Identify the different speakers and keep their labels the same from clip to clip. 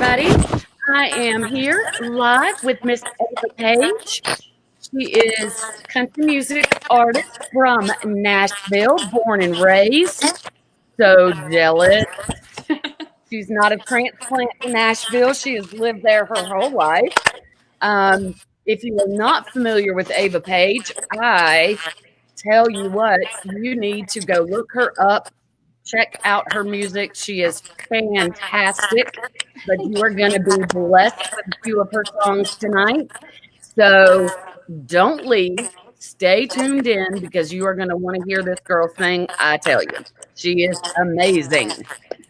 Speaker 1: everybody. I am here live with Miss Ava Paige. She is country music artist from Nashville, born and raised. So jealous. She's not a transplant to Nashville. She has lived there her whole life. If you are not familiar with Ava Paige, I tell you what, you need to go look her up. Check out her music. She is fantastic, but you are going to be blessed with a few of her songs tonight. So don't leave. Stay tuned in because you are going to want to hear this girl sing. I tell you, she is amazing.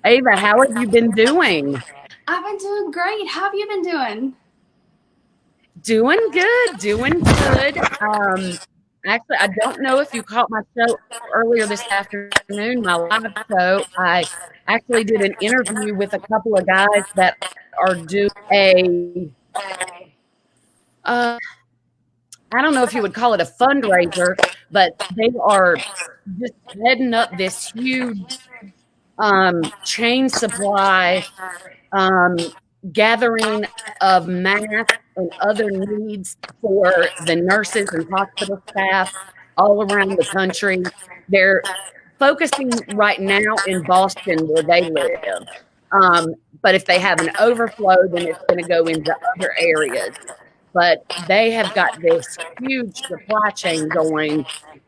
Speaker 1: Ava, how have you been doing?
Speaker 2: I've been doing great. How have you been doing?
Speaker 1: Doing good, doing good. Actually, I don't know if you caught my show earlier this afternoon, my live show. I actually did an interview with a couple of guys that are doing uh, I don't know if you would call it a fundraiser, but they are just heading up this huge chain supply gathering of masks and other needs for the nurses and hospital staff all around the country. They're focusing right now in Boston where they live. But if they have an overflow, then it's going to go into other areas. But they have got this huge supply chain going,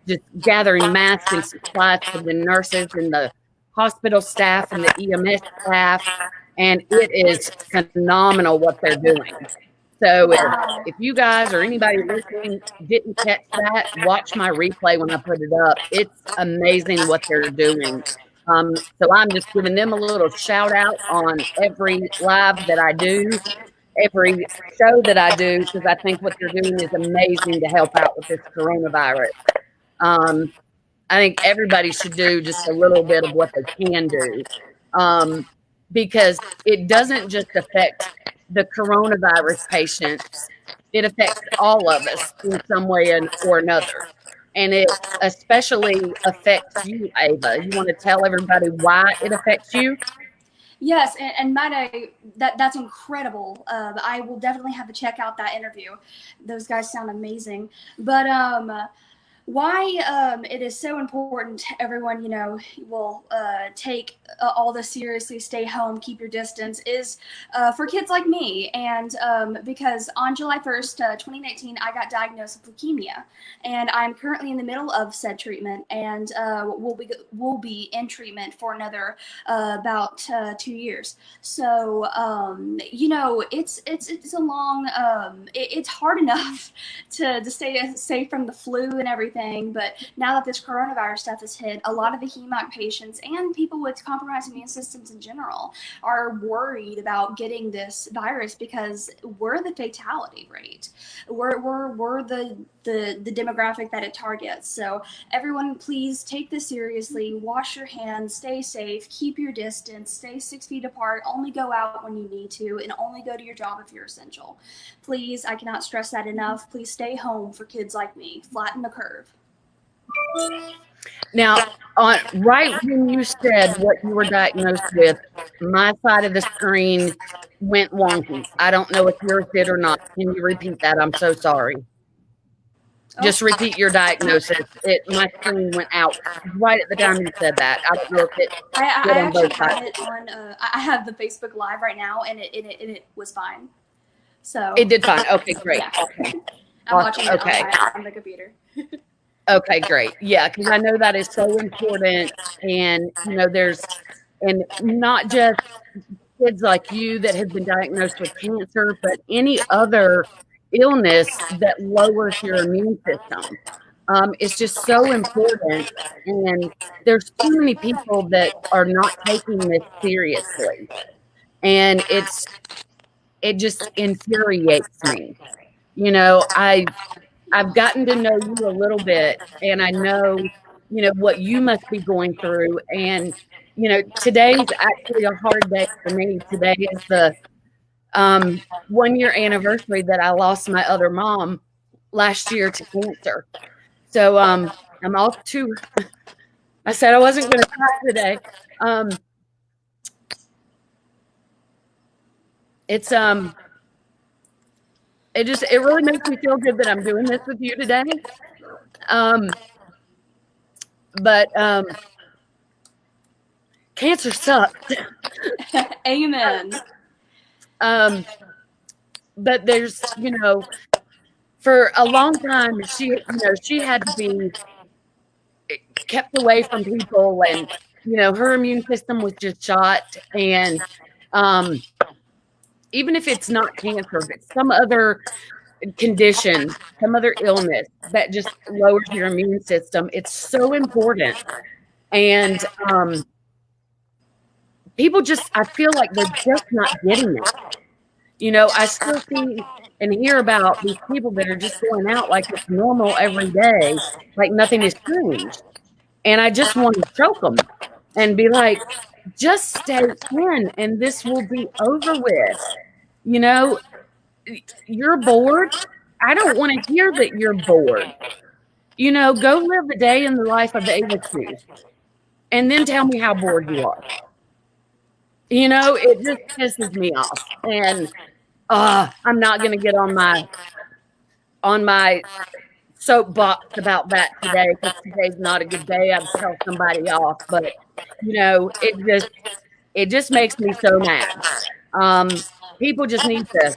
Speaker 1: just gathering masks and supplies for the nurses and the hospital staff and the EMS staff. And it is phenomenal what they're doing. So
Speaker 2: Wow.
Speaker 1: if you guys or anybody listening didn't catch that, watch my replay when I put it up. It's amazing what they're doing. So I'm just giving them a little shout out on every live that I do, every show that I do, because I think what they're doing is amazing to help out with this coronavirus. Um, I think everybody should do just a little bit of what they can do. Because it doesn't just affect the coronavirus patients, it affects all of us in some way or another. And it especially affects you, Ava. You want to tell everybody why it affects you?
Speaker 2: Yes, and might I, that's incredible. I will definitely have to check out that interview. Those guys sound amazing. But why it is so important, everyone, will take all this seriously, stay home, keep your distance, is for kids like me. And because on July 1st, 2019, I got diagnosed with leukemia, and I'm currently in the middle of said treatment, and will be in treatment for another about 2 years. So it's a long it's hard enough to stay safe from the flu and everything. But now that this coronavirus stuff has hit, a lot of the HEMOC patients and people with compromised immune systems in general are worried about getting this virus because we're the fatality rate. We're the demographic that it targets. So everyone, please take this seriously. Wash your hands, stay safe, keep your distance, stay 6 feet apart, only go out when you need to, and only go to your job if you're essential. Please, I cannot stress that enough. Please stay home for kids like me. Flatten the curve.
Speaker 1: Now, on right when you said what you were diagnosed with, my side of the screen went wonky. I don't know if yours did or not. Can you repeat that? I'm so sorry.
Speaker 2: Oh,
Speaker 1: Just repeat your diagnosis. My screen went out right at the time you said that. I don't know if it did
Speaker 2: I
Speaker 1: on
Speaker 2: actually
Speaker 1: both
Speaker 2: have
Speaker 1: sides.
Speaker 2: it on. I have the Facebook Live right now, and it was fine.
Speaker 1: It
Speaker 2: So
Speaker 1: did fine. Okay, great.
Speaker 2: yeah,
Speaker 1: Okay.
Speaker 2: I'm watching it
Speaker 1: Okay.
Speaker 2: on the computer.
Speaker 1: Okay, great. Yeah, because I know that is so important. And, and not just kids like you that have been diagnosed with cancer, but any other illness that lowers your immune system. It's just so important. And there's too many people that are not taking this seriously. And it just infuriates me. I've gotten to know you a little bit, and I know, what you must be going through. And, today's actually a hard day for me. Today is the 1 year anniversary that I lost my other mom last year to cancer. So I'm off to, I said I wasn't going to cry today. Um, it's it really makes me feel good that I'm doing this with you today. But cancer sucks.
Speaker 2: Amen.
Speaker 1: But there's, for a long time, she had to be kept away from people, and her immune system was just shot, and even if it's not cancer, but some other condition, some other illness that just lowers your immune system, it's so important. And people I feel like they're just not getting it. I still see and hear about these people that are just going out like it's normal every day, like nothing has changed. And I just want to choke them and be like, just stay in and this will be over with. You're bored. I don't want to hear that you're bored. Go live a day in the life of Ava Paige and then tell me how bored you are. It just pisses me off. And I'm not going to get on my soapbox about that today, because today's not a good day. I'd tell somebody off, but it just makes me so mad. People just need to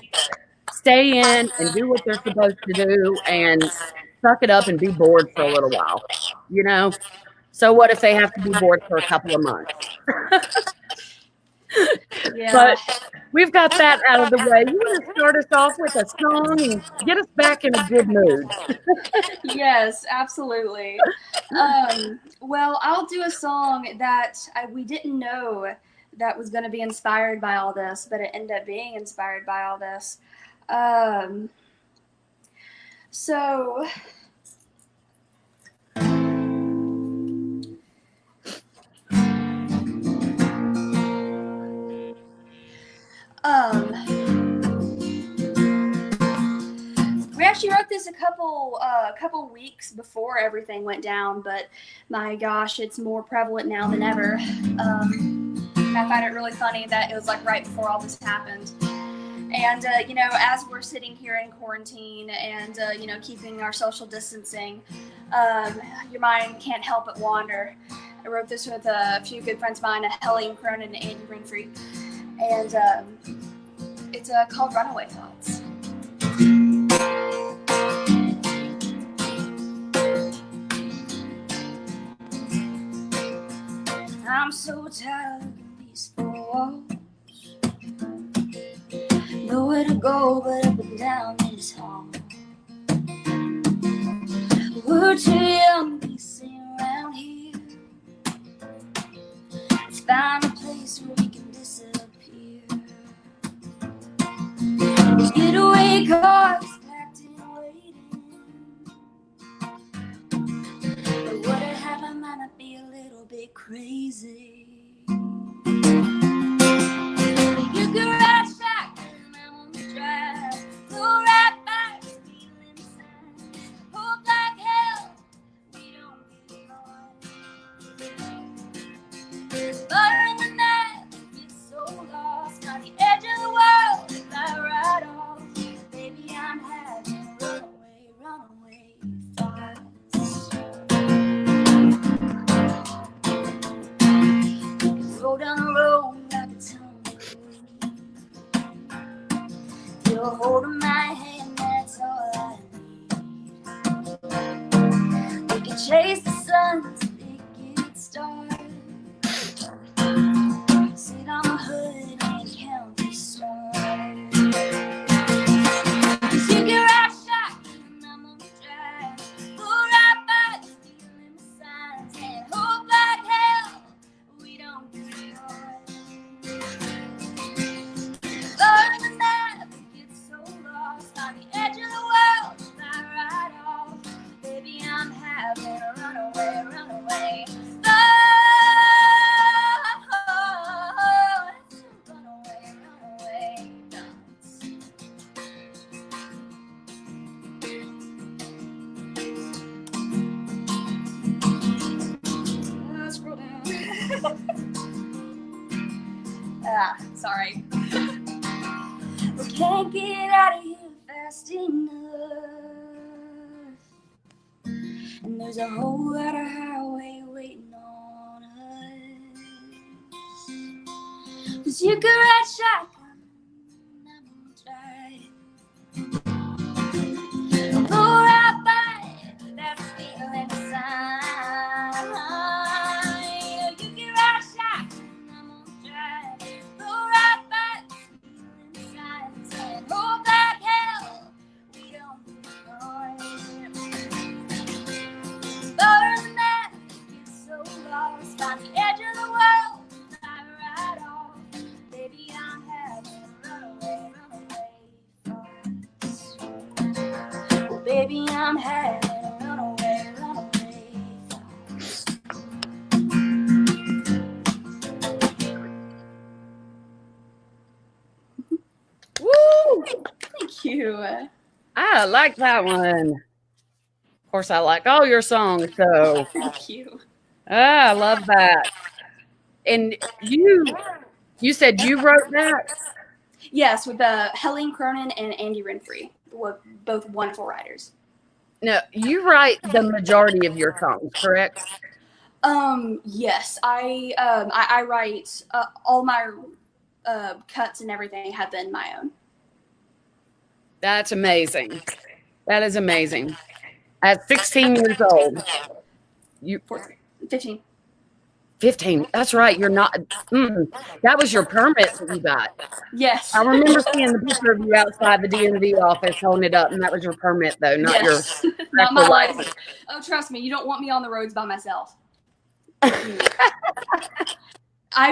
Speaker 1: stay in and do what they're supposed to do and suck it up and be bored for a little while. So what if they have to be bored for a couple of months?
Speaker 2: Yeah.
Speaker 1: But we've got that out of the way. You want to start us off with a song and get us back in a good mood?
Speaker 2: Yes, absolutely. Well, I'll do a song that we didn't know that was going to be inspired by all this, but it ended up being inspired by all this. So... we actually wrote this a couple weeks before everything went down, but my gosh, it's more prevalent now than ever. I find it really funny that it was like right before all this happened. And, as we're sitting here in quarantine and, keeping our social distancing, your mind can't help but wander. I wrote this with a few good friends of mine, Helene Cronin and Andy Renfrey. And it's called Runaway Thoughts. I'm so tired of these four walls. Nowhere to go but up and down this hall. We're too young to be seen around here. Let's find a place where we can disappear. The getaway car is packed and waiting. But what I have, I might not be a little bit crazy. You can ride shotgun, I'm on the drive. Go right by, feeling sad. Hope like hell we don't get lost. Fire in the night, get so lost on the edge of the world. If I ride off, baby, I'm having runaway thoughts. Roll down the road like a tumbleweed. You're holding my hand, that's all I need. We can chase the sun till it gets dark. Sit on the hood and count the stars. 'Cause you can ride shotgun, I'm on the drive. Go right by, stealing the signs, and hope like hell we don't get caught. Fire in the night, we get so lost on the edge of the world. If I ride off, baby, I'm having a runaway thoughts. Runaway thoughts. Scroll down. Sorry. We can't get out of here fast enough. And there's a whole lot of highway waiting on us. 'Cause you could ride shotgun, I'm gonna try. Go right by that feeling inside. You can ride shotgun, I'm gonna try. Go right by that feeling inside. And hope that hell we don't burn that get so lost on the edge of the world. I ride off, baby, I'm having a runaway thoughts. Oh, baby, I'm having a runaway thoughts.
Speaker 1: Woo!
Speaker 2: Thank you.
Speaker 1: I like that one. Of course, I like all your songs, so
Speaker 2: Thank you.
Speaker 1: I love that. And you said you wrote that?
Speaker 2: Yes, with Helene Cronin and Andy Renfrey, both wonderful writers.
Speaker 1: No, you write the majority of your songs, correct?
Speaker 2: Yes, I write all my cuts and everything have been my own.
Speaker 1: That's amazing. That is amazing. At 16 years old,
Speaker 2: 15.
Speaker 1: 15. That's right. You're not. That was your permit that you got.
Speaker 2: Yes.
Speaker 1: I remember seeing the picture of you outside the DMV office holding it up, and that was your permit, though, not your
Speaker 2: not my
Speaker 1: license.
Speaker 2: license. Oh, trust me, you don't want me on the roads by myself. I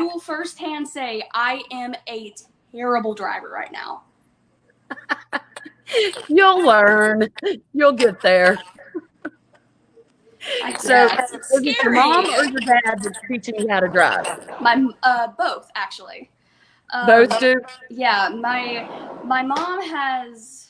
Speaker 2: will firsthand say I am a terrible driver right now.
Speaker 1: You'll learn. You'll get there. So, is it your mom or your dad that's teaching you how to drive?
Speaker 2: Both, actually.
Speaker 1: Both do?
Speaker 2: Yeah, my mom has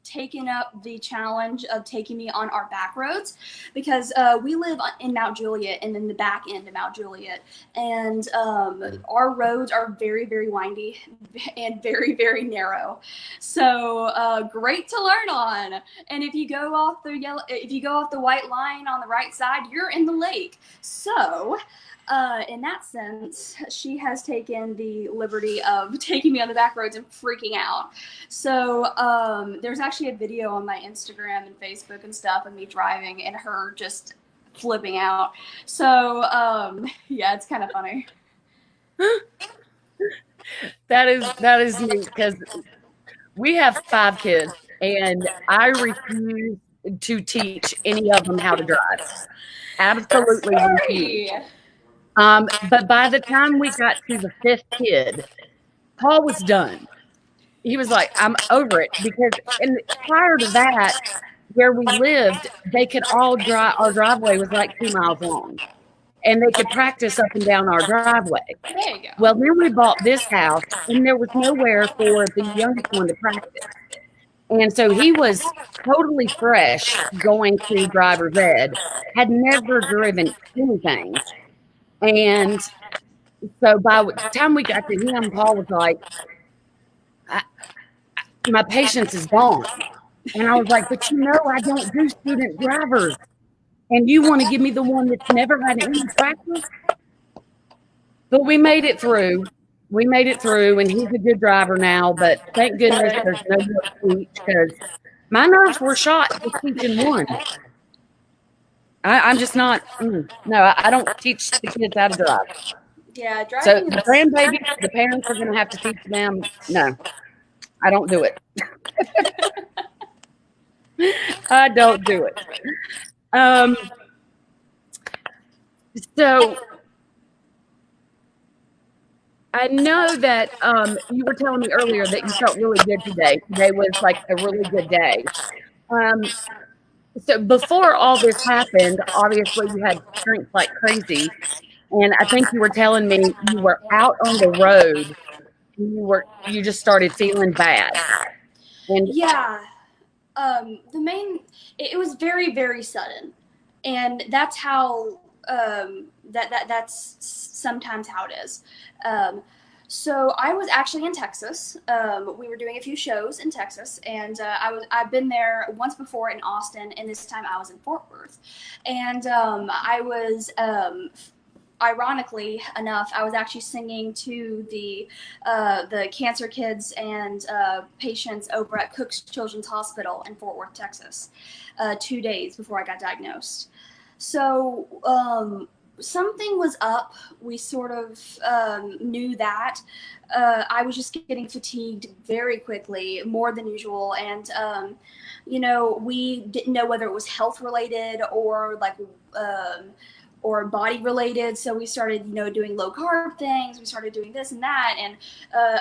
Speaker 2: taken up the challenge of taking me on our back roads because we live in Mount Juliet and in the back end of Mount Juliet, and our roads are very, very windy and very, very narrow. So great to learn on. And if you go off the white line on the right side, you're in the lake. So in that sense, she has taken the liberty of taking me on the back roads and freaking out. So there's actually a video on my Instagram and Facebook and stuff of me driving and her just flipping out. So yeah, it's kind of funny.
Speaker 1: That is neat because we have 5 kids, and I refuse to teach any of them how to drive. Absolutely refuse. But by the time we got to the 5th kid, Paul was done. He was like, I'm over it. Because prior to that, where we lived, they could all drive. Our driveway was like 2 miles long. And they could practice up and down our driveway.
Speaker 2: There you go.
Speaker 1: Well, then we bought this house, and there was nowhere for the youngest one to practice. And so he was totally fresh going to driver's ed, had never driven anything. And so by the time we got to him, Paul was like, my patience is gone. And I was like, but I don't do student drivers. And you want to give me the one that's never had any practice? But we made it through. We made it through, and he's a good driver now. But thank goodness there's no more speech because my nerves were shot just teaching one. I'm just not. No, I don't teach the kids how to drive.
Speaker 2: Yeah, driving.
Speaker 1: So the grandbabies, the parents are going to have to teach them. No, I don't do it. I don't do it. So I know that you were telling me earlier that you felt really good today. Today was like a really good day. So before all this happened, obviously you had drinks like crazy. And I think you were telling me you were out on the road. You just started feeling bad. And
Speaker 2: yeah, it was very, very sudden, and that's how that's sometimes how it is. So I was actually in Texas. We were doing a few shows in Texas, and I've been there once before in Austin, and this time I was in Fort Worth, and I was. Ironically enough, I was actually singing to the cancer kids and patients over at Cook's Children's Hospital in Fort Worth, Texas, 2 days before I got diagnosed. So something was up. We sort of knew that. I was just getting fatigued very quickly, more than usual, and we didn't know whether it was health related or like. Or body related. So we started, doing low carb things. We started doing this and that, and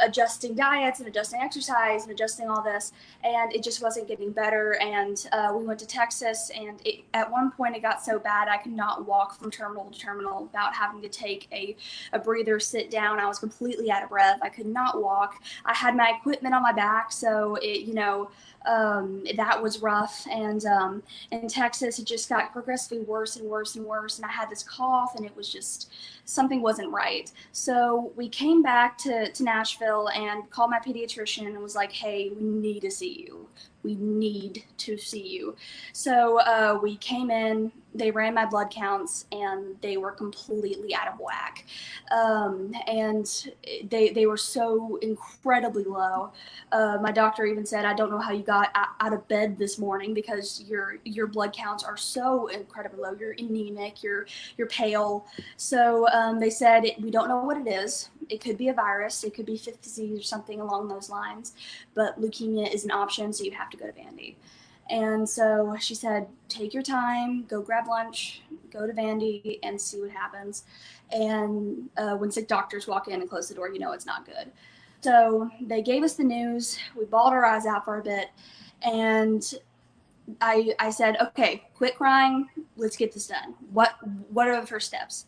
Speaker 2: adjusting diets and adjusting exercise and adjusting all this. And it just wasn't getting better. And we went to Texas, and at one point it got so bad I could not walk from terminal to terminal without having to take a breather, sit down. I was completely out of breath. I could not walk. I had my equipment on my back, so that was rough. And in Texas, it just got progressively worse and worse and worse. And I had this cough, and it was just something wasn't right. So we came back to Nashville and called my pediatrician and was like, hey, we need to see you. We need to see you. So we came in, they ran my blood counts, and they were completely out of whack. And they were so incredibly low. My doctor even said, I don't know how you got out of bed this morning because your blood counts are so incredibly low. You're anemic, you're pale. So they said, we don't know what it is. It could be a virus, it could be fifth disease or something along those lines, but leukemia is an option, so you have to go to Vandy. And so she said, take your time, go grab lunch, go to Vandy, and see what happens. And when sick doctors walk in and close the door, it's not good. So they gave us the news. We bawled our eyes out for a bit. And I said, okay, quit crying. Let's get this done. What are the first steps?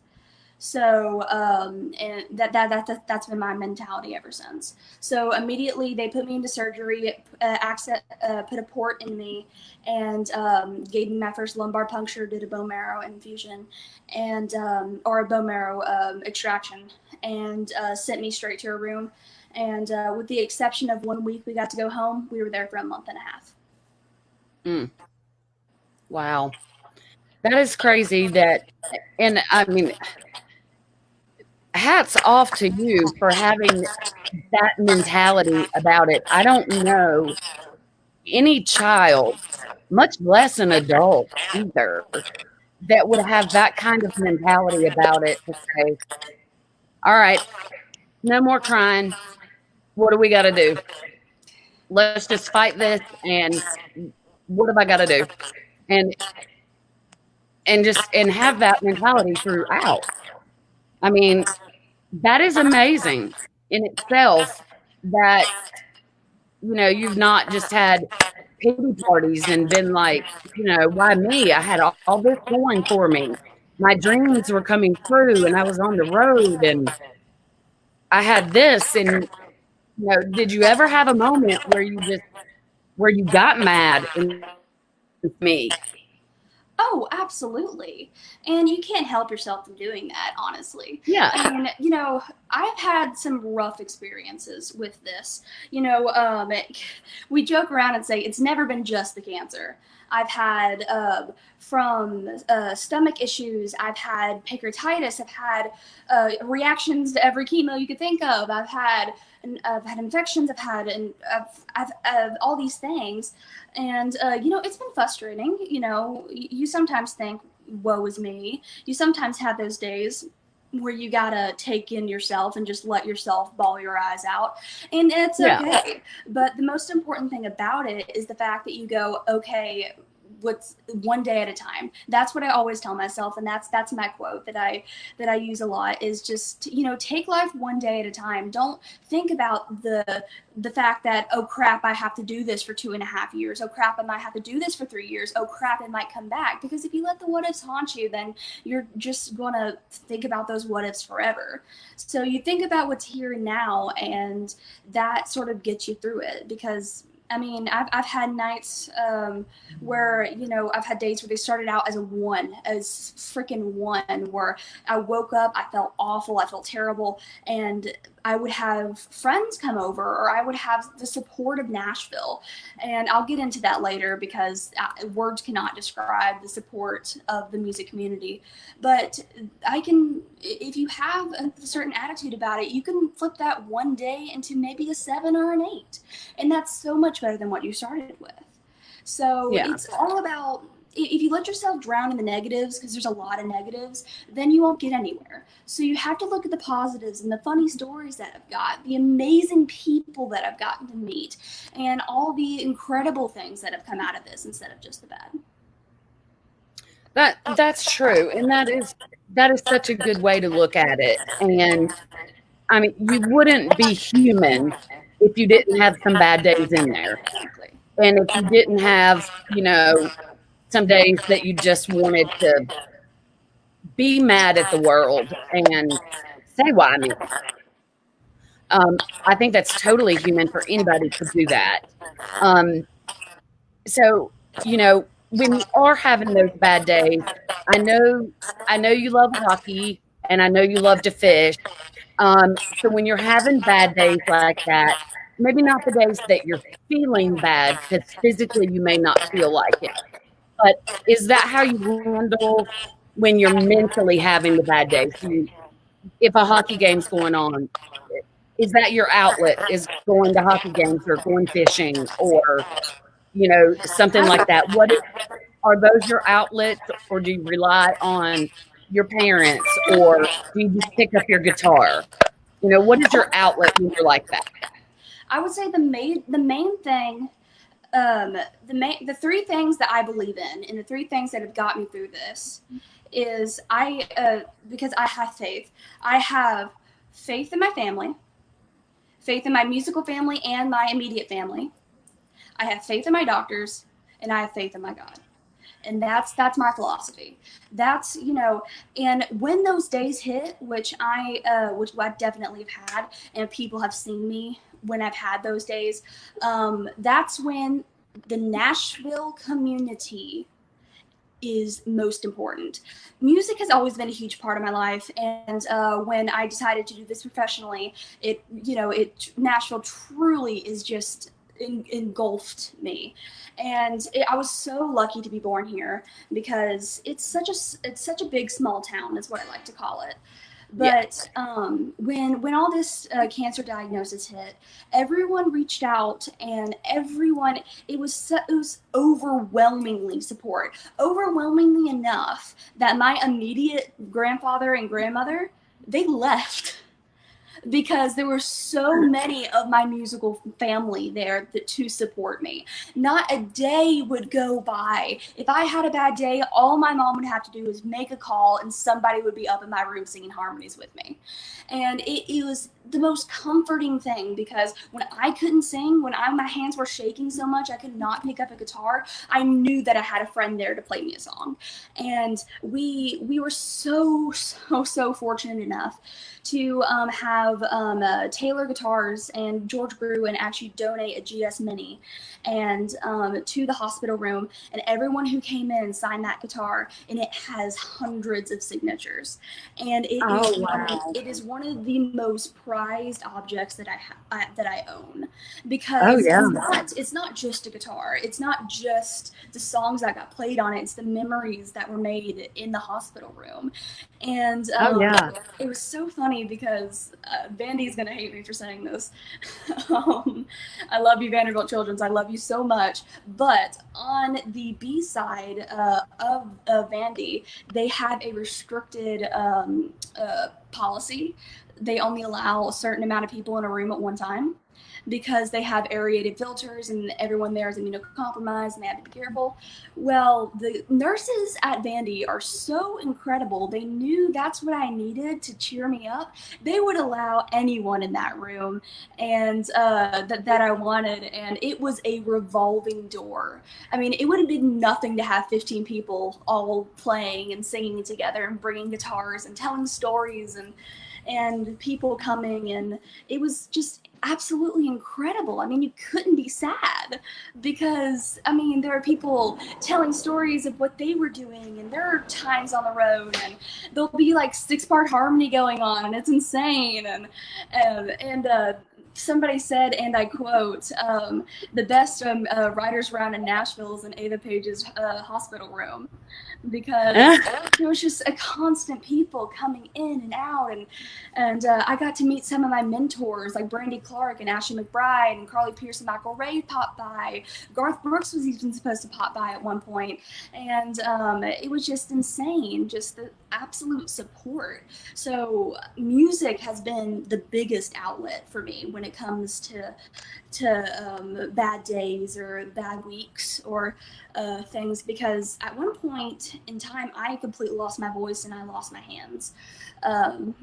Speaker 2: So and that's been my mentality ever since. So immediately they put me into surgery, put a port in me, and gave me my first lumbar puncture, did a bone marrow infusion, and or a bone marrow extraction, and sent me straight to a room. And with the exception of 1 week we got to go home, we were there for a month and a half.
Speaker 1: Mm. Wow. That is crazy and I mean, hats off to you for having that mentality about it. I don't know any child, much less an adult either, that would have that kind of mentality about it to say, all right, no more crying. What do we got to do? Let's just fight this. And what have I got to do? And and have that mentality throughout. I mean, that is amazing in itself that, you've not just had pity parties and been like, why me? I had all this going for me. My dreams were coming true and I was on the road and I had this. And, did you ever have a moment where you got mad with me?
Speaker 2: Oh, absolutely. And you can't help yourself from doing that, honestly.
Speaker 1: Yeah.
Speaker 2: I mean, I've had some rough experiences with this. We joke around and say it's never been just the cancer. I've had from stomach issues, I've had pancreatitis, I've had reactions to every chemo you could think of. I've had infections, I've all these things. And, it's been frustrating. You sometimes think, woe is me. You sometimes have those days where you gotta take in yourself and just let yourself bawl your eyes out. And it's okay.
Speaker 1: Yeah.
Speaker 2: But the most important thing about it is the fact that you go, okay, what's one day at a time. That's what I always tell myself, and that's my quote that I use a lot is just, take life one day at a time. Don't think about the fact that, oh crap, I have to do this for 2.5 years. Oh crap, I might have to do this for 3 years. Oh crap, it might come back. Because if you let the what ifs haunt you, then you're just gonna think about those what ifs forever. So you think about what's here and now, and that sort of gets you through it. Because I mean, I've had nights where, you know, I've had days where they started out as a one, as freaking one, where I woke up, I felt awful, I felt terrible, and I would have friends come over, or I would have the support of Nashville. And I'll get into that later because words cannot describe the support of the music community. But if you have a certain attitude about it, you can flip that one day into maybe a 7 or an 8. And that's so much better than what you started with. So
Speaker 1: Yeah.
Speaker 2: it's all about, if you let yourself drown in the negatives, because there's a lot of negatives, then you won't get anywhere. So you have to look at the positives and the funny stories that I've got, the amazing people that I've gotten to meet, and all the incredible things that have come out of this instead of just the bad.
Speaker 1: That's true, and that is such a good way to look at it. And I mean, you wouldn't be human if you didn't have some bad days in there,
Speaker 2: Exactly.
Speaker 1: and if you didn't have, you know, some days that you just wanted to be mad at the world and say why me. I think that's totally human for anybody to do that. Um, so, you know, when you are having those bad days, I know, I know you love hockey and I know you love to fish. So when you're having bad days like that, maybe not the days that you're feeling bad because physically you may not feel like it, but is that how you handle when you're mentally having the bad days? If a hockey game's going on, is that your outlet? Is going to hockey games or going fishing or, you know, something like that? Are those your outlets, or do you rely on your parents, or do you just pick up your guitar? You know, what is your outlet when you're like that?
Speaker 2: I would say the main thing, the three things that I believe in, and the three things that have got me through this, is because I have faith. I have faith in my family, faith in my musical family and my immediate family. I have faith in my doctors, and I have faith in my God. And that's my philosophy. That's, you know, and when those days hit, which I definitely have had, and people have seen me when I've had those days, that's when the Nashville community is most important. Music has always been a huge part of my life, and when I decided to do this professionally, Nashville truly is just engulfed me, and I was so lucky to be born here because it's such a big small town is what I like to call it.
Speaker 1: Yeah.
Speaker 2: But when all this cancer diagnosis hit, everyone reached out, and everyone it was overwhelmingly support, overwhelmingly enough that my immediate grandfather and grandmother, they left because there were so many of my musical family there to support me. Not a day would go by. If I had a bad day, all my mom would have to do is make a call and somebody would be up in my room singing harmonies with me. And it was the most comforting thing because when I couldn't sing, my hands were shaking so much I could not pick up a guitar, I knew that I had a friend there to play me a song. And we were so fortunate enough to have Taylor Guitars and George Gruen actually donate a GS Mini and to the hospital room, and everyone who came in signed that guitar, and it has hundreds of signatures, and it is one of the most prized objects that I own because it's not just a guitar, it's not just the songs that got played on it, it's the memories that were made in the hospital room. And it was so funny because Vandy's gonna hate me for saying this. I love you, Vanderbilt Children's. I love you so much. But on the B side of Vandy, they have a restricted policy. They only allow a certain amount of people in a room at one time because they have aerated filters and everyone there is immunocompromised and they have to be careful. Well, the nurses at Vandy are so incredible. They knew that's what I needed to cheer me up. They would allow anyone in that room and that I wanted, and it was a revolving door. I mean, it would have been nothing to have 15 people all playing and singing together and bringing guitars and telling stories and people coming, and it was just absolutely incredible. I mean, you couldn't be sad because, I mean, there are people telling stories of what they were doing and their times on the road, and there'll be like 6-part harmony going on, and it's insane. And somebody said, and I quote, the best writers around in Nashville is in Ava Paige's hospital room, because there was just a constant people coming in and out, and I got to meet some of my mentors like Brandy Clark and Ashley McBride and Carly Pierce and Michael Ray popped by. Garth Brooks was even supposed to pop by at one point, and it was just insane, just the absolute support. So music has been the biggest outlet for me when it comes to bad days or bad weeks or things, because at one point in time I completely lost my voice and I lost my hands.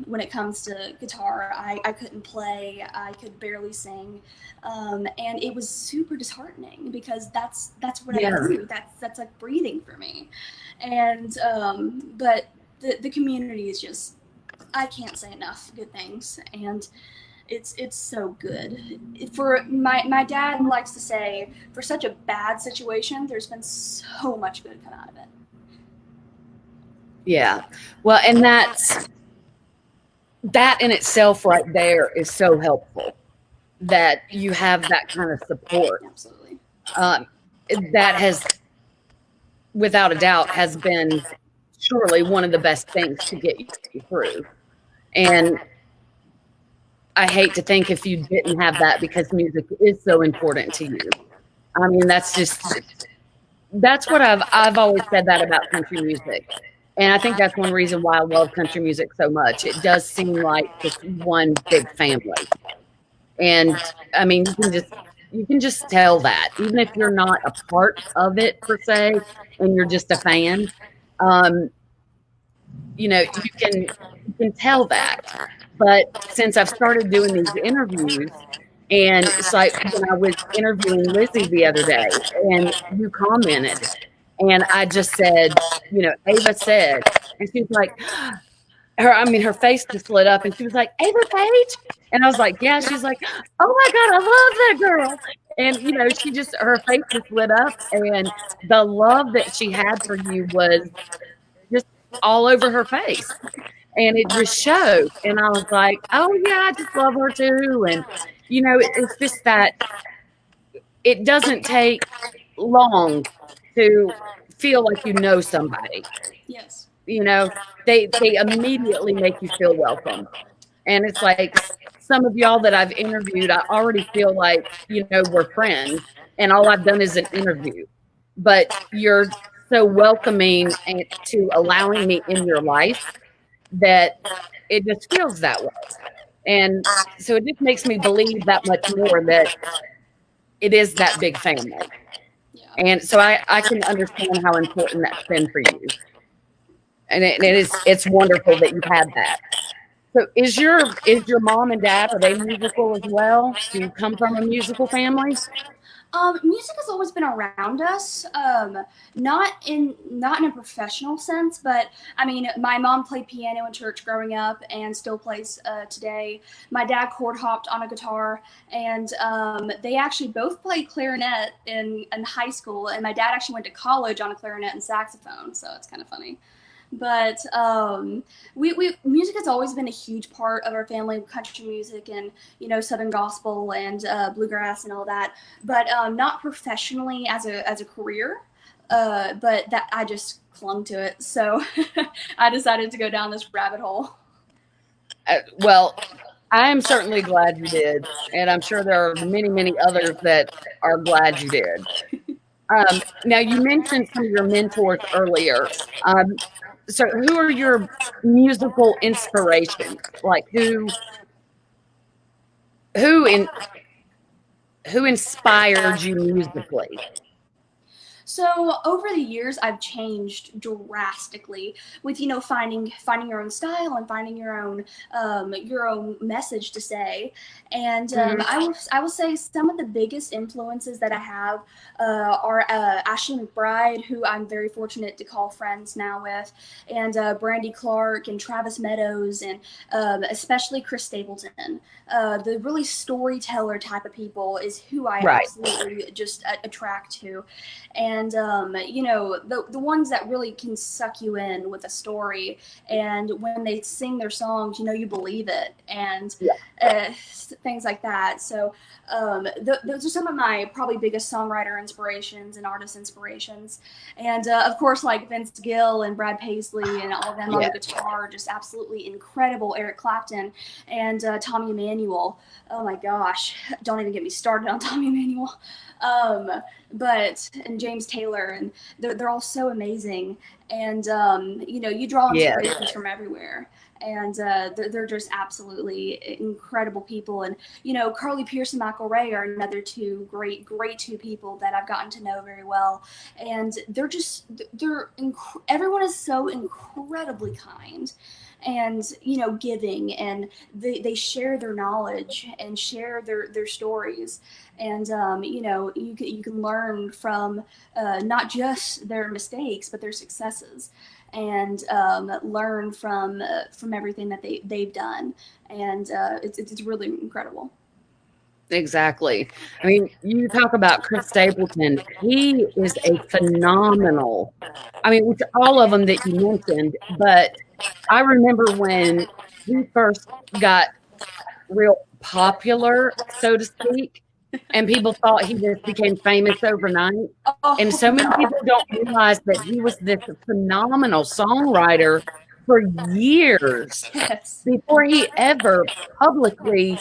Speaker 2: When it comes to guitar, I couldn't play, I could barely sing, and it was super disheartening because that's what I do. That's like breathing for me, and but the community is just, I can't say enough good things, and it's so good. For my dad likes to say, for such a bad situation, there's been so much good come out of it.
Speaker 1: Yeah. Well, and that in itself right there is so helpful that you have that kind of support.
Speaker 2: Absolutely.
Speaker 1: That has, without a doubt, has been surely one of the best things to get you through. And I hate to think if you didn't have that, because music is so important to you. I mean, that's what I've always said that about country music. And I think that's one reason why I love country music so much. It does seem like just one big family. And I mean, you can just tell that, even if you're not a part of it per se, and you're just a fan. You can tell that. But since I've started doing these interviews, and it's like when I was interviewing Lizzie the other day, and you commented, and I just said, Ava said, and she was like, her face just lit up, and she was like, Ava Paige? And I was like, yeah. She's like, oh my God, I love that girl. And, her face just lit up, and the love that she had for you was just all over her face. And it just showed. And I was like, oh yeah, I just love her too. And, it's just that it doesn't take long to feel like you know somebody.
Speaker 2: Yes.
Speaker 1: They immediately make you feel welcome. And it's like some of y'all that I've interviewed, I already feel like, we're friends, and all I've done is an interview. But you're so welcoming and to allowing me in your life that it just feels that way. And so it just makes me believe that much more that it is that big family.
Speaker 2: Yeah.
Speaker 1: And so I can understand how important that's been for you. And it's wonderful that you've had that. So is your mom and dad, are they musical as well? Do you come from a musical family?
Speaker 2: Music has always been around us, not in a professional sense, but I mean, my mom played piano in church growing up and still plays today. My dad chord hopped on a guitar, and they actually both played clarinet in high school, and my dad actually went to college on a clarinet and saxophone, so it's kind of funny. But we music has always been a huge part of our family, country music and Southern gospel and bluegrass and all that. But not professionally as a career. But that I just clung to it, so I decided to go down this rabbit hole.
Speaker 1: Well, I am certainly glad you did, and I'm sure there are many, many others that are glad you did. Now, you mentioned some of your mentors earlier. So who are your musical inspirations? Like who inspired you musically?
Speaker 2: So over the years, I've changed drastically with finding your own style and finding your own message to say. And
Speaker 1: Mhm.
Speaker 2: I will say some of the biggest influences that I have are Ashley McBride, who I'm very fortunate to call friends now with, and Brandy Clark and Travis Meadows, and especially Chris Stapleton. The really storyteller type of people is who I
Speaker 1: Right.
Speaker 2: absolutely just attract to. And the ones that really can suck you in with a story, and when they sing their songs, you believe it, and
Speaker 1: Yeah.
Speaker 2: things like that. So those are some of my probably biggest songwriter inspirations and artist inspirations. And of course, like Vince Gill and Brad Paisley and all of them on
Speaker 1: Yeah.
Speaker 2: the guitar, just absolutely incredible. Eric Clapton and Tommy Emmanuel. Oh my gosh, don't even get me started on Tommy Emmanuel. And James Taylor, and they're all so amazing. And you draw
Speaker 1: Yeah.
Speaker 2: inspirations from everywhere. And they're just absolutely incredible people. And Carly Pearce and Michael Ray are another two great two people that I've gotten to know very well. And everyone is so incredibly kind and giving, and they share their knowledge and share their stories. And you can learn from not just their mistakes but their successes, and learn from everything that they've done. And it's really incredible.
Speaker 1: Exactly. I mean, you talk about Chris Stapleton. He is a phenomenal. I mean, which all of them that you mentioned, but I remember when he first got real popular, so to speak, and people thought he just became famous overnight. And so many
Speaker 2: Oh,
Speaker 1: people don't realize that he was this phenomenal songwriter for years
Speaker 2: yes.
Speaker 1: before he ever publicly,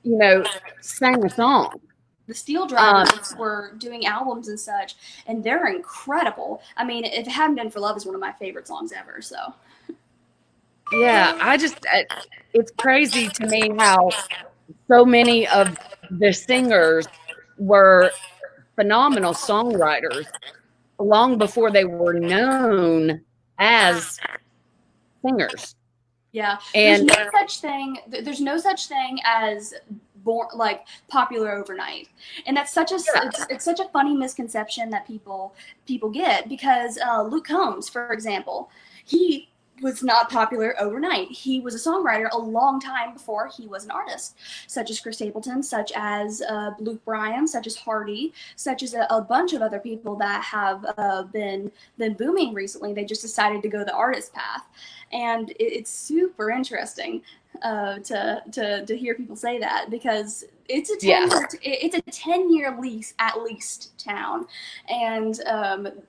Speaker 1: you know, sang a song.
Speaker 2: The Steel
Speaker 1: Um,
Speaker 2: Drivers were doing albums and such, and they're incredible. I mean, If It Hadn't Been for Love is one of my favorite songs ever. So
Speaker 1: yeah, it's crazy to me how so many of the singers were phenomenal songwriters long before they were known as singers.
Speaker 2: yeah,
Speaker 1: And
Speaker 2: there's no such thing as born like popular overnight. And that's such a
Speaker 1: yeah,
Speaker 2: it's such a funny misconception that people get, because Luke Combs, for example, he was not popular overnight. He was a songwriter a long time before he was an artist, such as Chris Stapleton, such as Luke Bryan, such as Hardy, such as a bunch of other people that have been booming recently. They just decided to go the artist path. And it's super interesting to hear people say that, because
Speaker 1: yeah,
Speaker 2: it's a 10-year lease at least town. And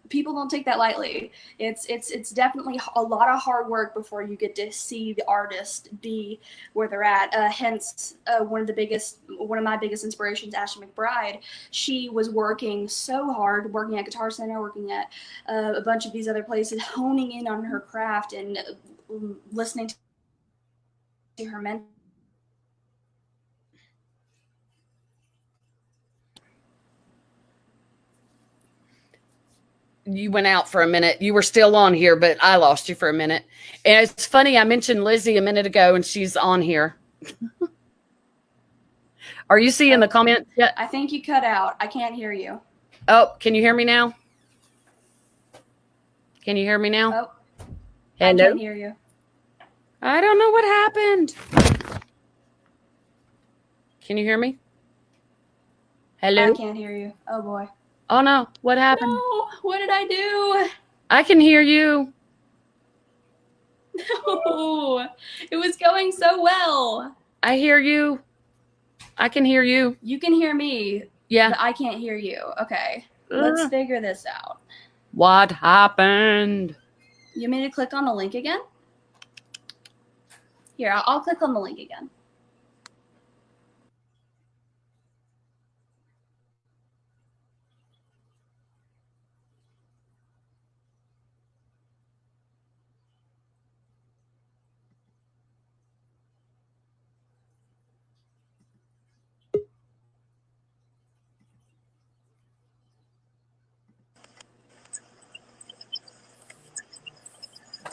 Speaker 2: people don't take that lightly. It's definitely a lot of hard work before you get to see the artist be where they're at. Hence, one of my biggest inspirations, Ashley McBride. She was working so hard, working at Guitar Center, working at a bunch of these other places, honing in on her craft and listening to her mentor.
Speaker 1: you went out for a minute. You were still on here, but I lost you for a minute. And it's funny, I mentioned Lizzie a minute ago, and she's on here. Are you seeing the comments yet?
Speaker 2: I think you cut out. I can't hear you.
Speaker 1: Oh, can you hear me now? Can you hear me now?
Speaker 2: Oh, I
Speaker 1: Hello?
Speaker 2: can't hear you.
Speaker 1: I don't know what happened. Can you hear me? Hello?
Speaker 2: I can't hear you. Oh boy.
Speaker 1: Oh no, what happened?
Speaker 2: No, what did I do?
Speaker 1: I can hear you.
Speaker 2: No, it was going so well.
Speaker 1: I hear you. I can hear you.
Speaker 2: You can hear me,
Speaker 1: Yeah.
Speaker 2: but I can't hear you. Okay, let's figure this out.
Speaker 1: What happened?
Speaker 2: You want me to click on the link again? Here, I'll click on the link again.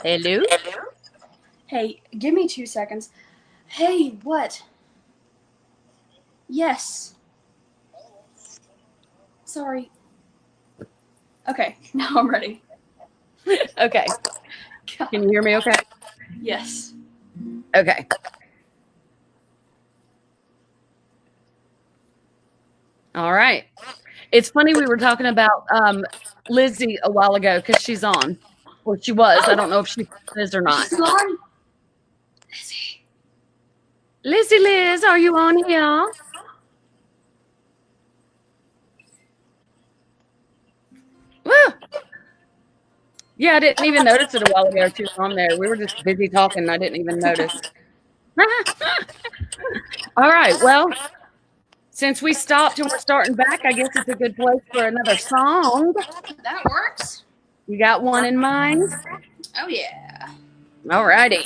Speaker 1: Hello?
Speaker 2: Hey, give me 2 seconds. Hey, what? Yes. Sorry. Okay, now I'm ready.
Speaker 1: Okay.
Speaker 2: God.
Speaker 1: Can you hear me okay?
Speaker 2: Yes.
Speaker 1: Okay. All right. It's funny we were talking about Lizzie a while ago because she's on. Or she was. I don't know if she is or not.
Speaker 2: She's on. Lizzie.
Speaker 1: Lizzie Liz, are you on here? Woo! Yeah, I didn't even notice it a while ago. She was on there. We were just busy talking. And I didn't even notice. All right. Well, since we stopped and we're starting back, I guess it's a good place for another song.
Speaker 2: That works.
Speaker 1: You got one in mind?
Speaker 2: Oh, yeah.
Speaker 1: All righty.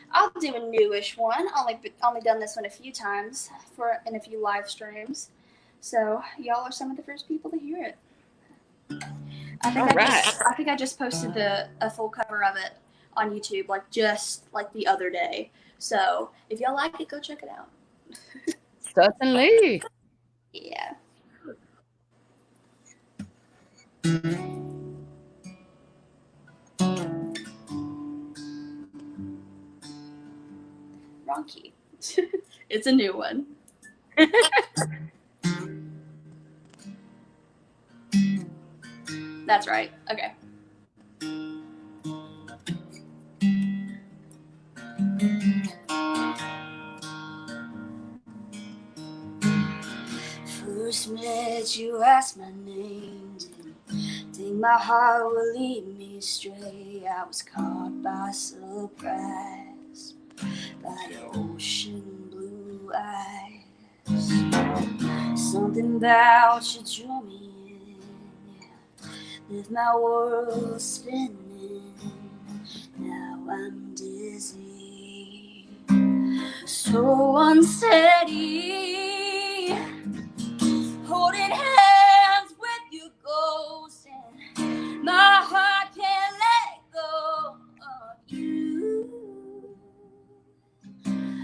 Speaker 2: I'll do a newish one. Only done this one a few times in a few live streams. So y'all are some of the first people to hear it. I think I just posted a full cover of it on YouTube just the other day. So if y'all like it, go check it out.
Speaker 1: Certainly.
Speaker 2: Yeah. Wrong key. It's a new one. That's right. Okay. First met you, asked my name. Didn't think my heart would lead me astray. I was caught by surprise by your ocean blue eyes. Something about you drew me in, yeah. Left my world spinning. Now I'm dizzy, so unsteady, holding hands with your ghost, and my heart can't let go of you,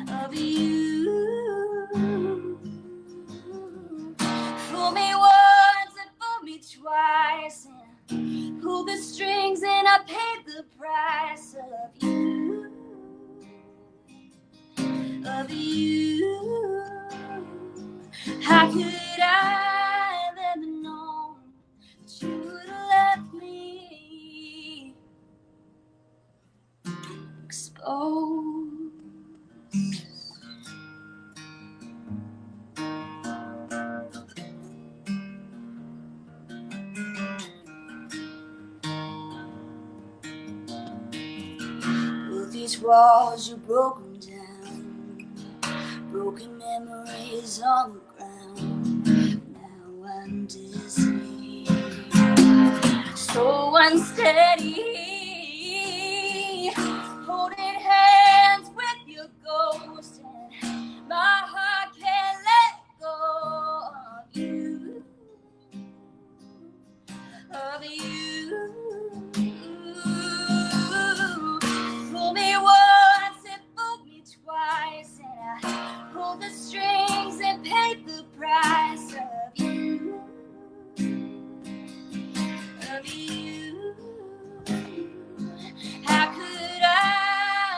Speaker 2: of you. Fool me once and fool me twice, and pull the strings and I paid the price of you, of you. How could I have ever known that you would have left me exposed? With these walls, you broke them down, broken memories on the ground. Now I'm dizzy, so unsteady, holding hands with your ghost, and my heart can't let go of you, of you. Fool me once and fool me twice, and I pulled the strings and paid the price of you, of you. How could I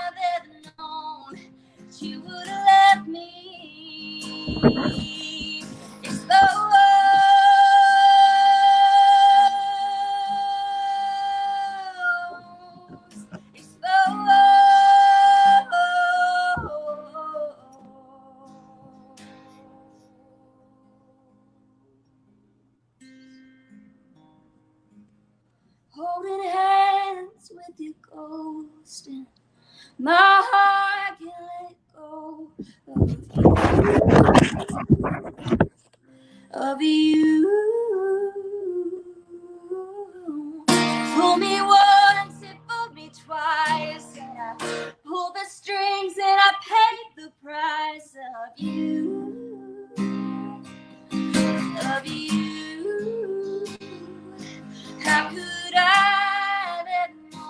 Speaker 2: have ever known that you would have left me exposed? Holding hands with your ghost, and my heart can't let go of you. Fool me once and fool me twice, and I pulled the strings and I paid the price of you, of you. How could I have ever known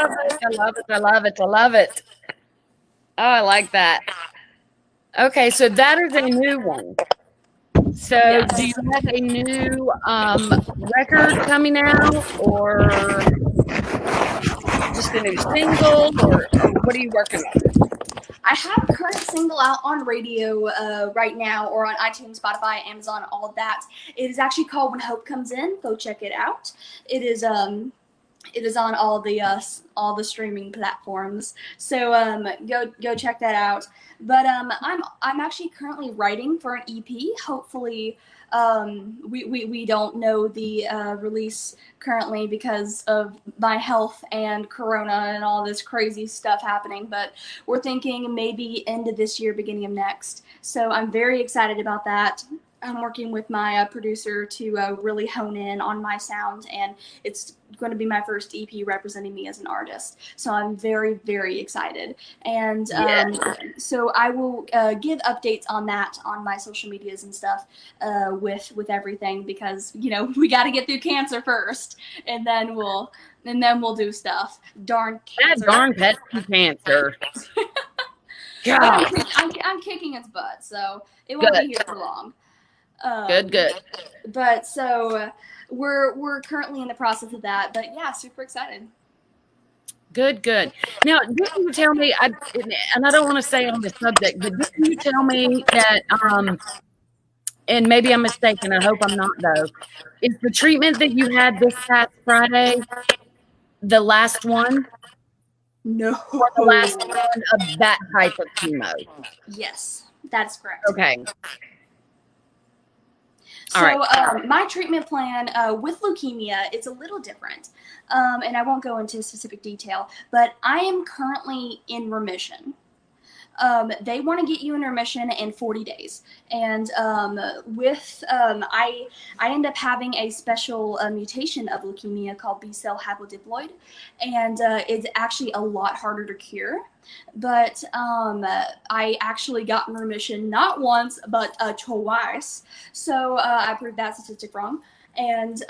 Speaker 1: love it. I love it. I love it. I love it. Oh, I like that. Okay, so that is a new one. So, do you
Speaker 2: Yes.
Speaker 1: have a new record coming out, or just a new single, or what are you working on?
Speaker 2: I have a current single out on radio right now, or on iTunes, Spotify, Amazon, all of that. It is actually called "When Hope Comes In." Go check it out. It is on all the streaming platforms. So go check that out. But I'm actually currently writing for an EP. Hopefully, we don't know the release currently because of my health and Corona and all this crazy stuff happening. But we're thinking maybe end of this year, beginning of next. So I'm very excited about that. I'm working with my producer to really hone in on my sound, and it's going to be my first EP representing me as an artist. So I'm very, very excited. And so I will give updates on that on my social medias and stuff with everything, because we got to get through cancer first, and then we'll do stuff. Darn cancer!
Speaker 1: That darn pesky cancer.
Speaker 2: But
Speaker 1: God.
Speaker 2: I'm kicking its butt, so it won't be here for long.
Speaker 1: Good.
Speaker 2: But so we're currently in the process of that. But yeah, super excited.
Speaker 1: Good. Now, didn't you tell me, and I don't want to say on the subject, but didn't you tell me that, and maybe I'm mistaken, I hope I'm not though, is the treatment that you had this past Friday the last one?
Speaker 2: No.
Speaker 1: Or the last one of that type of chemo?
Speaker 2: Yes, that's correct.
Speaker 1: Okay.
Speaker 2: So my treatment plan with leukemia, it's a little different, and I won't go into specific detail, but I am currently in remission. They want to get you in remission in 40 days. And I end up having a special mutation of leukemia called B-cell hapodiploid, and it's actually a lot harder to cure. But I actually got in remission not once, but twice. So I proved that statistic wrong. And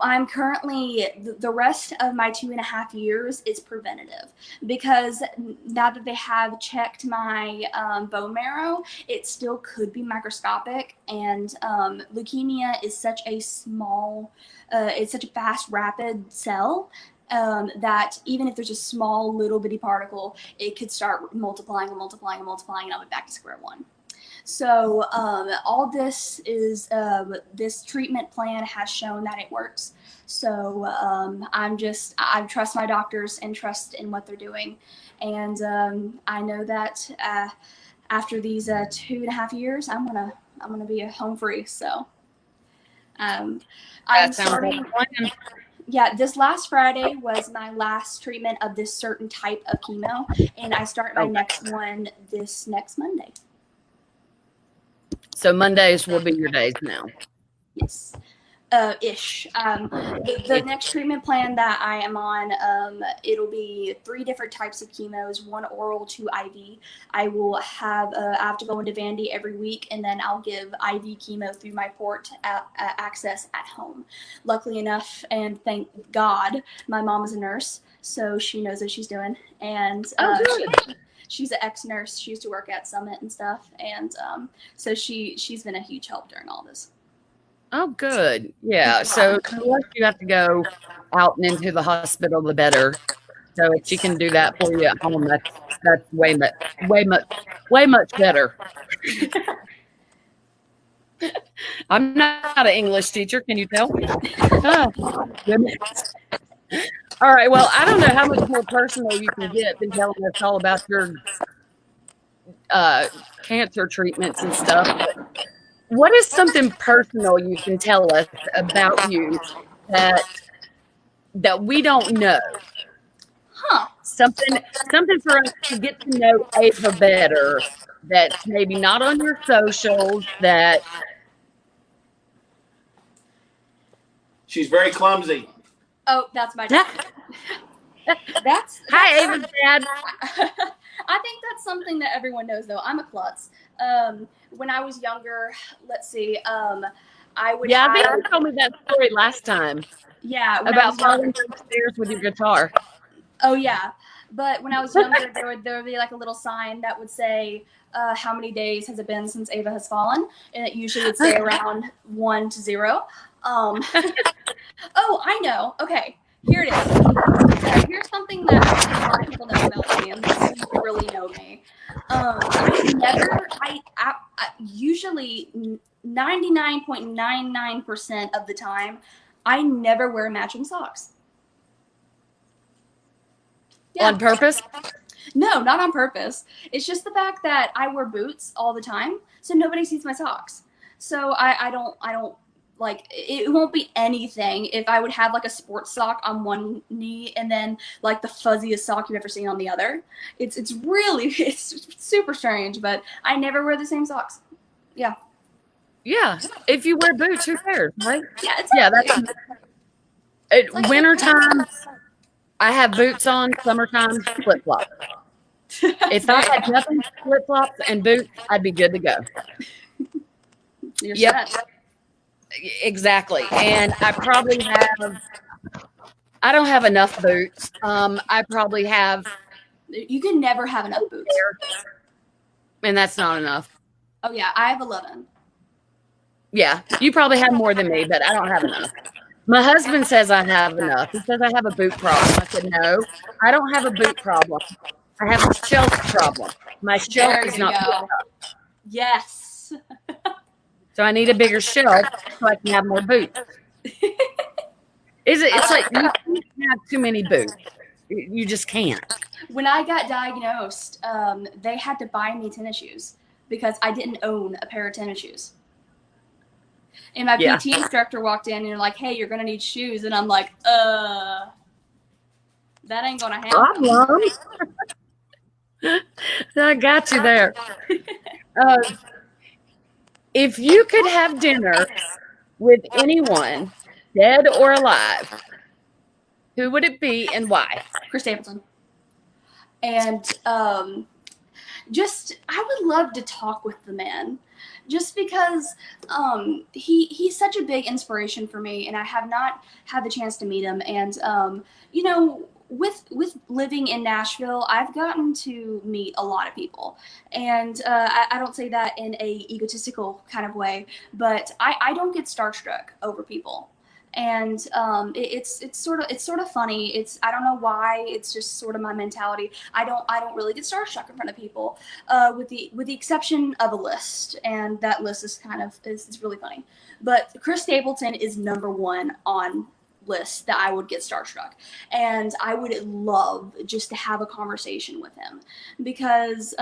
Speaker 2: I'm currently, the rest of my 2.5 years is preventative, because now that they have checked my bone marrow, it still could be microscopic. And leukemia is such a small, it's such a fast, rapid cell that even if there's a small little bitty particle, it could start multiplying and multiplying and multiplying, and I'll be back to square one. So all this is, this treatment plan has shown that it works. So I trust my doctors and trust in what they're doing. And I know that after these 2.5 years, I'm gonna be home free. So I'm starting. Yeah, this last Friday was my last treatment of this certain type of chemo, and I start my next one this next Monday.
Speaker 1: So Mondays will be your days now.
Speaker 2: Yes. Ish. The next treatment plan that I am on, it'll be 3 different types of chemos, 1 oral, 2 IV. I have to go into Vandy every week, and then I'll give IV chemo through my port access at home. Luckily enough, and thank God, my mom is a nurse, so she knows what she's doing. And she's an ex-nurse. She used to work at Summit and stuff, and so she's been a huge help during all this.
Speaker 1: Oh, good. Yeah. So the less you have to go out and into the hospital, the better. So if she can do that for you at home, that's way much better. I'm not an English teacher. Can you tell? All right. Well, I don't know how much more personal you can get than telling us all about your cancer treatments and stuff. But what is something personal you can tell us about you that we don't know? Something for us to get to know Ava better, that's maybe not on your socials, that
Speaker 3: she's very clumsy.
Speaker 2: Oh, that's my dad. That's
Speaker 1: hi, Ava's dad.
Speaker 2: I think that's something that everyone knows, though. I'm a klutz. When I was younger, let's see, I would
Speaker 1: Yeah, I think
Speaker 2: have,
Speaker 1: you told me that story last time
Speaker 2: yeah, when I
Speaker 1: about
Speaker 2: was younger.
Speaker 1: falling downstairs with your guitar.
Speaker 2: Oh yeah, but when I was younger, there would be like a little sign that would say, how many days has it been since Ava has fallen, and it usually would say around 1 to 0. Oh, I know. Okay, here it is. Here's something that I think a lot of people know about me, and this is if you really know me. I usually 99.99% of the time, I never wear matching socks. Yeah.
Speaker 1: On purpose?
Speaker 2: No, not on purpose. It's just the fact that I wear boots all the time, so nobody sees my socks. So I don't like it won't be anything if I would have like a sports sock on one knee and then like the fuzziest sock you've ever seen on the other. It's really it's super strange, but I never wear the same socks. Yeah.
Speaker 1: Yeah. If you wear boots, who cares, right?
Speaker 2: Yeah, it's
Speaker 1: Yeah,
Speaker 2: like,
Speaker 1: that's wintertime. I have boots on. Summertime, flip flops. If I had nothing, flip flops and boots, I'd be good to go.
Speaker 2: You're
Speaker 1: Yep.
Speaker 2: set.
Speaker 1: Exactly. And I probably have. I don't have enough boots. I probably have.
Speaker 2: You can never have enough boots.
Speaker 1: And that's not enough.
Speaker 2: Oh yeah, I have 11.
Speaker 1: Yeah, you probably have more than me, but I don't have enough. My husband says I have enough. He says I have a boot problem. I said, no, I don't have a boot problem. I have a shelf problem. My shelf
Speaker 2: There
Speaker 1: is
Speaker 2: you
Speaker 1: not big
Speaker 2: go.
Speaker 1: enough.
Speaker 2: Yes.
Speaker 1: So I need a bigger shelf so I can have more boots. It's like you can't have too many boots. You just can't.
Speaker 2: When I got diagnosed, they had to buy me tennis shoes because I didn't own a pair of tennis shoes. And my
Speaker 1: Yeah.
Speaker 2: PT instructor walked in and they're like, "Hey, you're gonna need shoes," and I'm like, that ain't gonna happen."
Speaker 1: Problem. I got you there. If you could have dinner with anyone, dead or alive, who would it be and why?
Speaker 2: Chris Stapleton. And just I would love to talk with the man, just because he's such a big inspiration for me, and I have not had the chance to meet him. And you know, with living in Nashville, I've gotten to meet a lot of people, and I don't say that in a egotistical kind of way, but I don't get starstruck over people. And it's sort of funny. I don't know why. It's just sort of my mentality. I don't really get starstruck in front of people, with the exception of a list, and that list is kind of is really funny. But Chris Stapleton is number one on lists that I would get starstruck, and I would love just to have a conversation with him because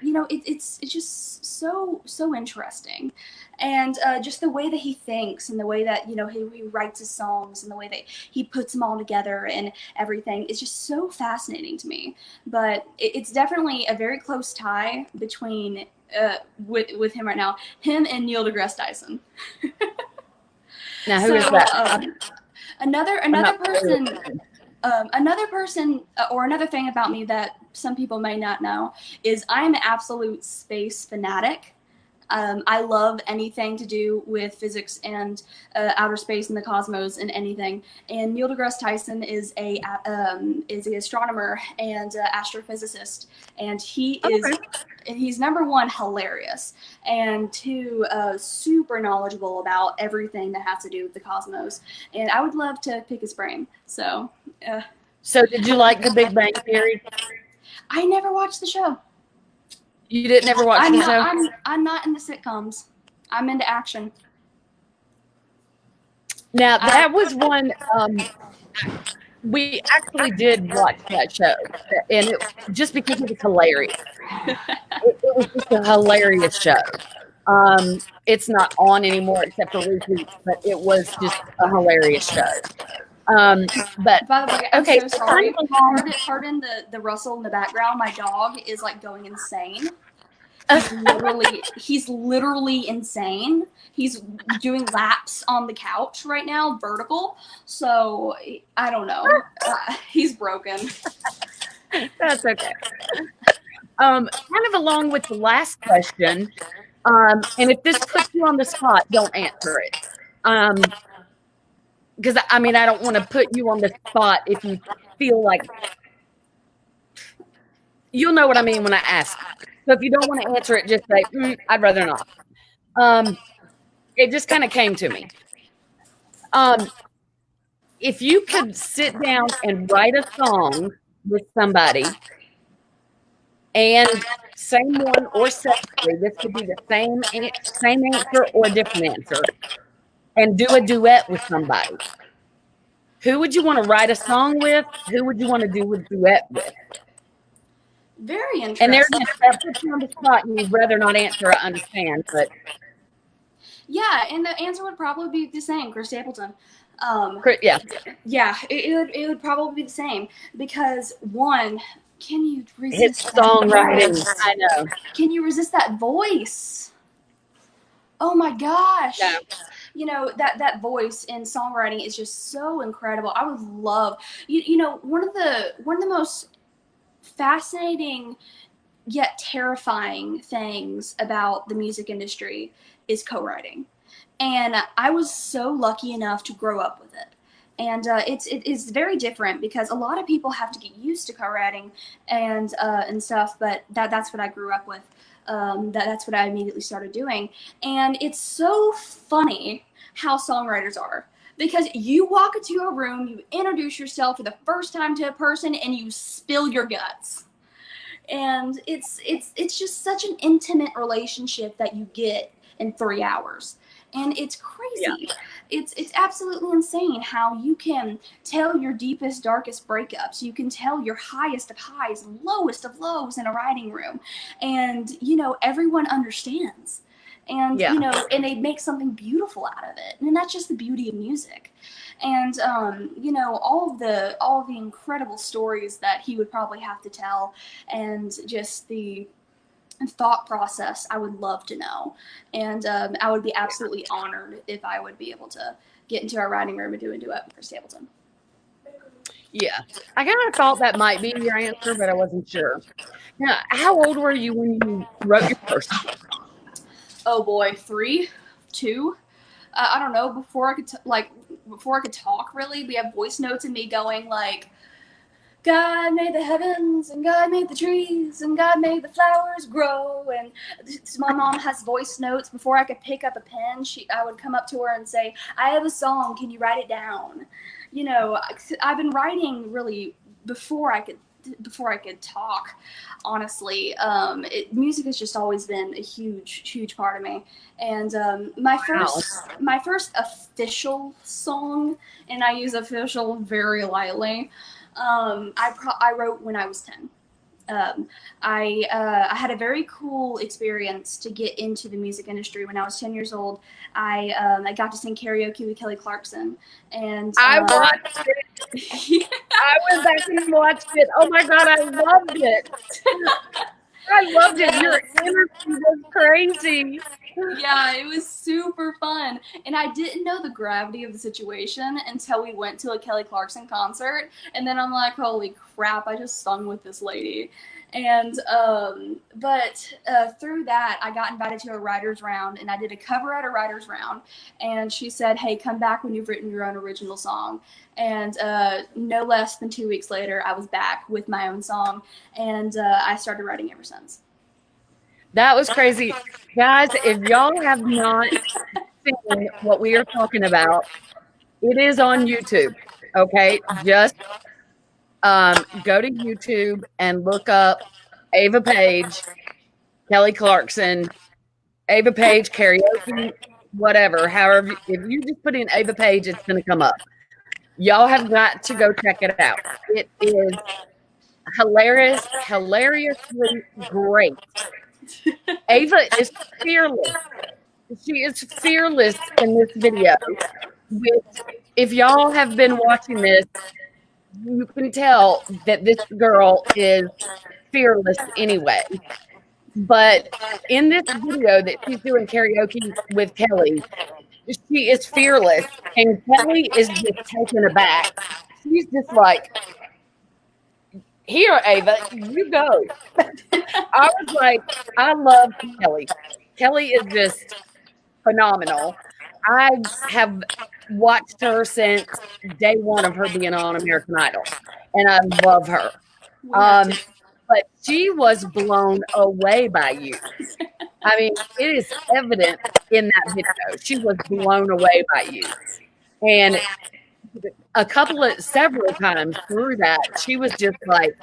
Speaker 2: you know it's just so interesting. And just the way that he thinks, and the way that he writes his songs, and the way that he puts them all together and everything is just so fascinating to me. But it's definitely a very close tie between with him right now, him and Neil deGrasse Tyson.
Speaker 1: Now, who is that?
Speaker 2: Another person, or another thing about me that some people may not know is I'm an absolute space fanatic. I love anything to do with physics and outer space and the cosmos and anything. And Neil deGrasse Tyson is an astronomer and astrophysicist, and he's number one hilarious, and two super knowledgeable about everything that has to do with the cosmos. And I would love to pick his brain. So
Speaker 1: did you like The Big Bang Theory?
Speaker 2: I never watched the show.
Speaker 1: You didn't ever watch the show?
Speaker 2: I'm not into sitcoms. I'm into action.
Speaker 1: Now, that was one, we actually did watch that show, and just because it was hilarious. It was just a hilarious show. It's not on anymore except for repeats, but it was just a hilarious show. But
Speaker 2: by the way, I'm
Speaker 1: okay,
Speaker 2: so sorry. Pardon the rustle in the background. My dog is like going insane. He's literally insane. He's doing laps on the couch right now, vertical. So I don't know. He's broken.
Speaker 1: That's okay. Kind of along with the last question, and if this puts you you on the spot, don't answer it. Because I mean, I don't want to put you on the spot if you feel like you'll know what I mean when I ask. So if you don't want to answer it, just say, I'd rather not. It just kind of came to me. If you could sit down and write a song with somebody, and same one or separately, this could be the same answer or a different answer, and do a duet with somebody, who would you want to write a song with? Who would you want to do a duet with?
Speaker 2: Very interesting.
Speaker 1: And there's that puts you on the spot and you'd rather not answer, I understand, but
Speaker 2: yeah, and the answer would probably be the same, Chris Stapleton.
Speaker 1: Yeah,
Speaker 2: it would probably be the same because one, can you resist
Speaker 1: his songwriting? I know.
Speaker 2: Can you resist that voice? Oh my gosh!
Speaker 1: Yeah.
Speaker 2: You know that voice in songwriting is just so incredible. I would love you know one of the most fascinating yet terrifying things about the music industry is co-writing, and I was so lucky enough to grow up with it. And it is very different because a lot of people have to get used to co-writing and stuff. But that's what I grew up with. That's what I immediately started doing. And it's so funny how songwriters are. Because you walk into a room, you introduce yourself for the first time to a person, and you spill your guts. And it's just such an intimate relationship that you get in 3 hours. And it's crazy. Yeah. It's absolutely insane how you can tell your deepest, darkest breakups. You can tell your highest of highs and lowest of lows in a writing room. And, you know, everyone understands. And, you know, and they make something beautiful out of it. And that's just the beauty of music. And, you know, all of the incredible stories that he would probably have to tell, and just the thought process, I would love to know. And I would be absolutely honored if I would be able to get into our writing room and do a duet with Chris Stapleton.
Speaker 1: Yeah, I kind of thought that might be your answer, but I wasn't sure. Now, how old were you when you wrote your first?
Speaker 2: Oh boy, 3, 2. I don't know. Before I could talk, really, we have voice notes of me going like, God made the heavens, and God made the trees, and God made the flowers grow. And my mom has voice notes. Before I could pick up a pen, I would come up to her and say, I have a song, can you write it down? You know, I've been writing really before I could talk, honestly. Music has just always been a huge part of me. And my first official song, and I use official very lightly, I wrote when I was 10. I had a very cool experience to get into the music industry. When I was 10 years old, I got to sing karaoke with Kelly Clarkson, and
Speaker 1: I watched it. I went back and watched it. Oh my God, I loved it. I loved it. Your energy was crazy.
Speaker 2: Yeah, it was super fun. And I didn't know the gravity of the situation until we went to a Kelly Clarkson concert. And then I'm like, holy crap, I just sung with this lady. And but through that, I got invited to a writer's round, and I did a cover at a writer's round. And she said, hey, come back when you've written your own original song. And no less than 2 weeks later, I was back with my own song, and I started writing ever since.
Speaker 1: That was crazy. Guys, if y'all have not seen what we are talking about, it is on YouTube. Okay, just go to YouTube and look up Ava Paige, Kelly Clarkson, Ava Paige karaoke, whatever. However, if you just put in Ava Paige, it's going to come up. Y'all have got to go check it out. It is hilariously great. Ava is fearless. She is fearless in this video. If y'all have been watching this, you can tell that this girl is fearless anyway. But in this video that she's doing karaoke with Kelly, she is fearless, and Kelly is just taken aback. She's just like, here, Ava, you go. I was like, I love Kelly. Kelly is just phenomenal. I have watched her since day one of her being on American Idol, and I love her.
Speaker 2: We have to.
Speaker 1: But she was blown away by you. I mean, it is evident in that video. She was blown away by you. And several times through that, she was just like,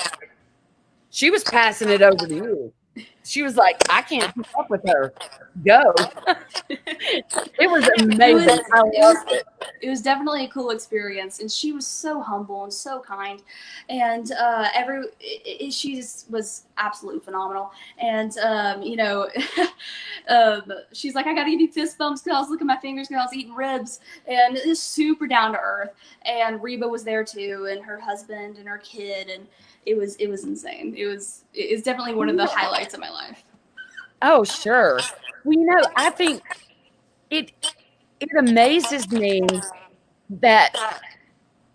Speaker 1: she was passing it over to you. She was like, I can't keep up with her. Go. It was amazing. I loved it.
Speaker 2: It was definitely a cool experience, and she was so humble and so kind, and she just was absolutely phenomenal. And she's like, I gotta give you fist bumps because I was looking at my fingers because I was eating ribs, and it's super down to earth. And Reba was there too, and her husband and her kid, and it was insane. It's definitely one of the highlights of my life.
Speaker 1: Oh, sure. Well, I think it amazes me that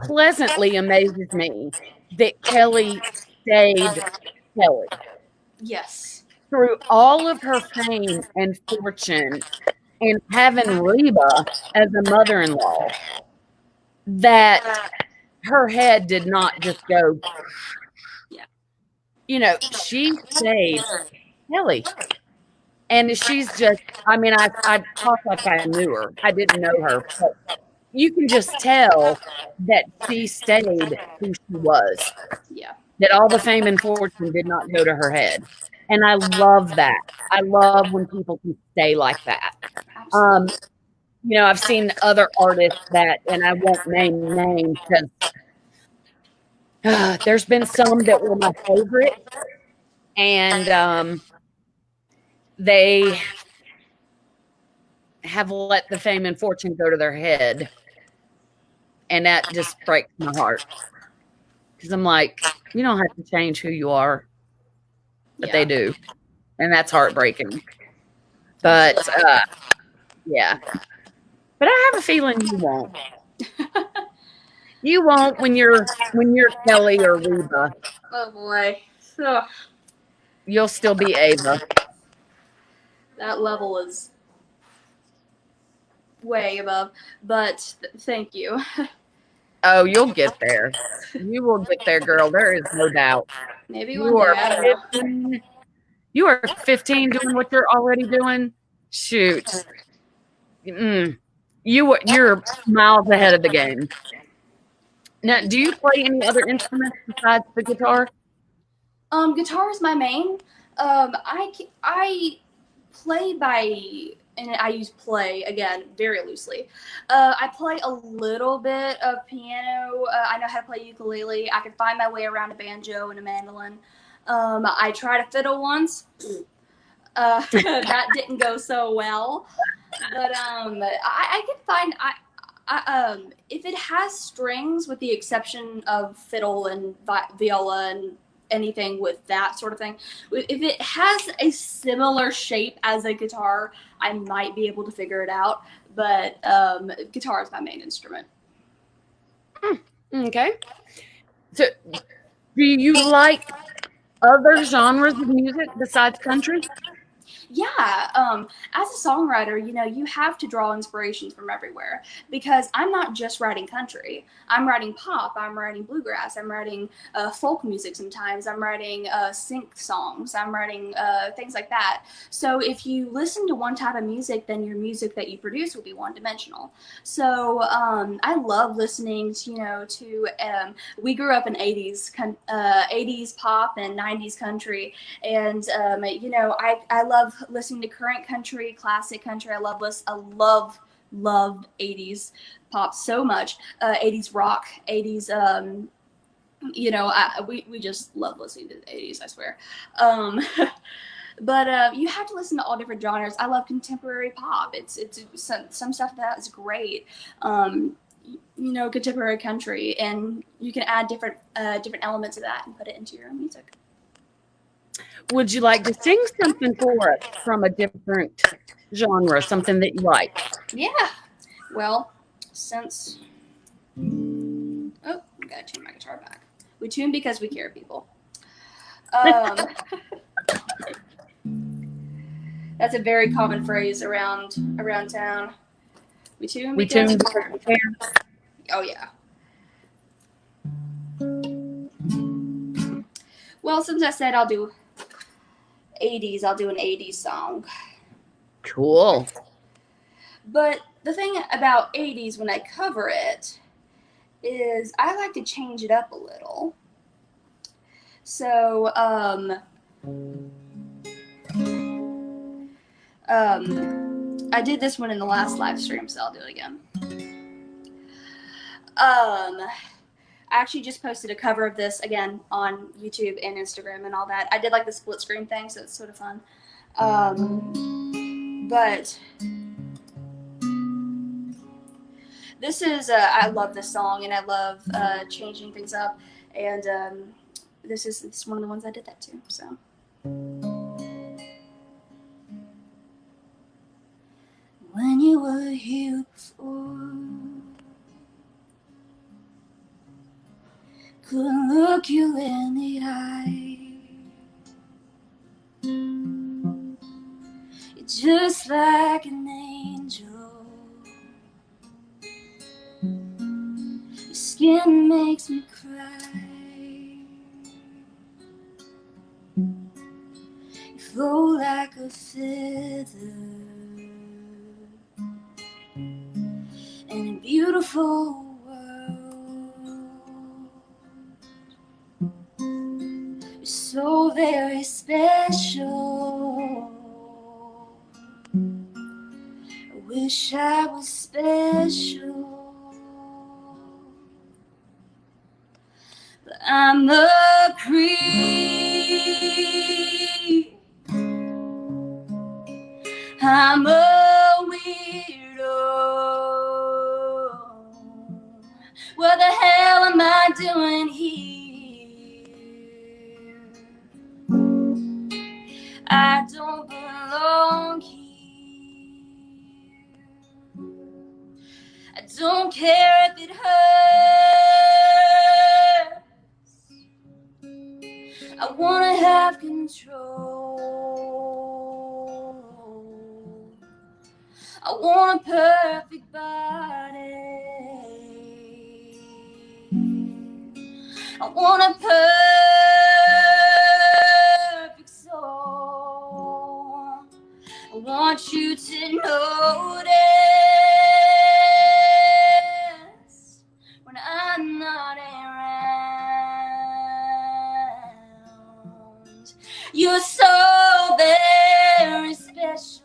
Speaker 1: pleasantly amazes me that Kelly stayed Kelly
Speaker 2: Yes.
Speaker 1: through all of her fame and fortune and having Reba as a mother-in-law, that her head did not just go.
Speaker 2: Yeah.
Speaker 1: She stayed Kelly. And she's just, I mean, I talk like I knew her. I didn't know her. But you can just tell that she stayed who she was.
Speaker 2: Yeah.
Speaker 1: That all the fame and fortune did not go to her head. And I love that. I love when people can stay like that.
Speaker 2: Absolutely.
Speaker 1: I've seen other artists that, and I won't name names because there's been some that were my favorite. And they have let the fame and fortune go to their head. And that just breaks my heart. Because I'm like, you don't have to change who you are. But they do. And that's heartbreaking. But, yeah. But I have a feeling you won't. You won't when you're Kelly or Reba.
Speaker 2: Oh, boy. Ugh.
Speaker 1: You'll still be Ava.
Speaker 2: That level is way above, but thank you.
Speaker 1: Oh, you'll get there. You will get there, girl. There is no doubt.
Speaker 2: Maybe one day. I don't know.
Speaker 1: You are 15 doing what you're already doing. Shoot. You're miles ahead of the game. Now, do you play any other instruments besides the guitar?
Speaker 2: Guitar is my main. I play and I use play again very loosely. I play a little bit of piano. I know how to play ukulele. I can find my way around a banjo and a mandolin. I tried a fiddle once. That didn't go so well. But I can find if it has strings, with the exception of fiddle and viola and anything with that sort of thing, if it has a similar shape as a guitar, I might be able to figure it out. But guitar is my main instrument.
Speaker 1: Okay. So, do you like other genres of music besides country?
Speaker 2: Yeah, as a songwriter, you have to draw inspirations from everywhere, because I'm not just writing country. I'm writing pop, I'm writing bluegrass, I'm writing folk music sometimes, I'm writing sync songs, I'm writing things like that. So if you listen to one type of music, then your music that you produce will be one-dimensional. So I love listening to we grew up in 80s pop and 90s country, and I love listening to current country, classic country. I loved 80s pop so much. 80s rock, 80s we just love listening to the 80s, I swear. But you have to listen to all different genres. I love contemporary pop. It's some stuff that is great. Contemporary country, and you can add different elements of that and put it into your own music.
Speaker 1: Would you like to sing something for us from a different genre, something that you like?
Speaker 2: Yeah. Well, since I gotta tune my guitar back. We tune because we care, people. That's a very common phrase around town. We tune
Speaker 1: We
Speaker 2: because
Speaker 1: tune
Speaker 2: we
Speaker 1: because
Speaker 2: can.
Speaker 1: we can.
Speaker 2: Oh yeah. Well, since I said I'll do 80s, I'll do an 80s song.
Speaker 1: Cool.
Speaker 2: But the thing about 80s when I cover it is I like to change it up a little. So, I did this one in the last live stream, so I'll do it again. I actually just posted a cover of this again on YouTube and Instagram and all that. I did like the split screen thing, so it's sort of fun. But this is I love this song and I love changing things up, and this is one of the ones I did that to. So. When you were here before, couldn't look you in the eye. You're just like an angel. Your skin makes me cry. You flow like a feather in a beautiful world. You're so very special. I wish I was special, but I'm a creep. I'm a weirdo. What the hell am I doing here? I don't belong here. I don't care if it hurts. I wanna have control. I want a perfect body. I want a perfect soul. I want you to notice when I'm not around. You're so very special.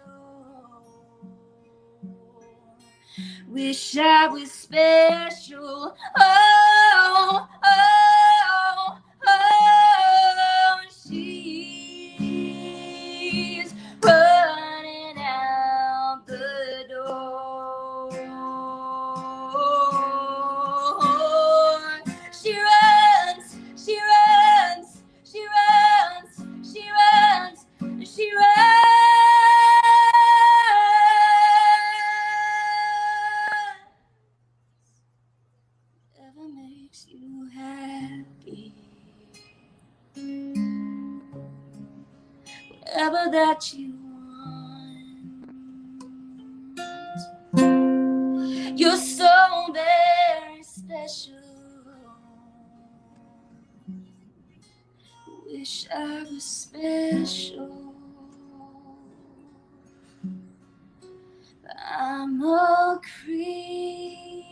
Speaker 2: Wish I was special. Oh, oh, oh, she's running out the door. She runs, she runs, she runs, she runs, she runs. Whatever makes you happy, whatever that you want. You're so very special. Wish I was special, but I'm a creep.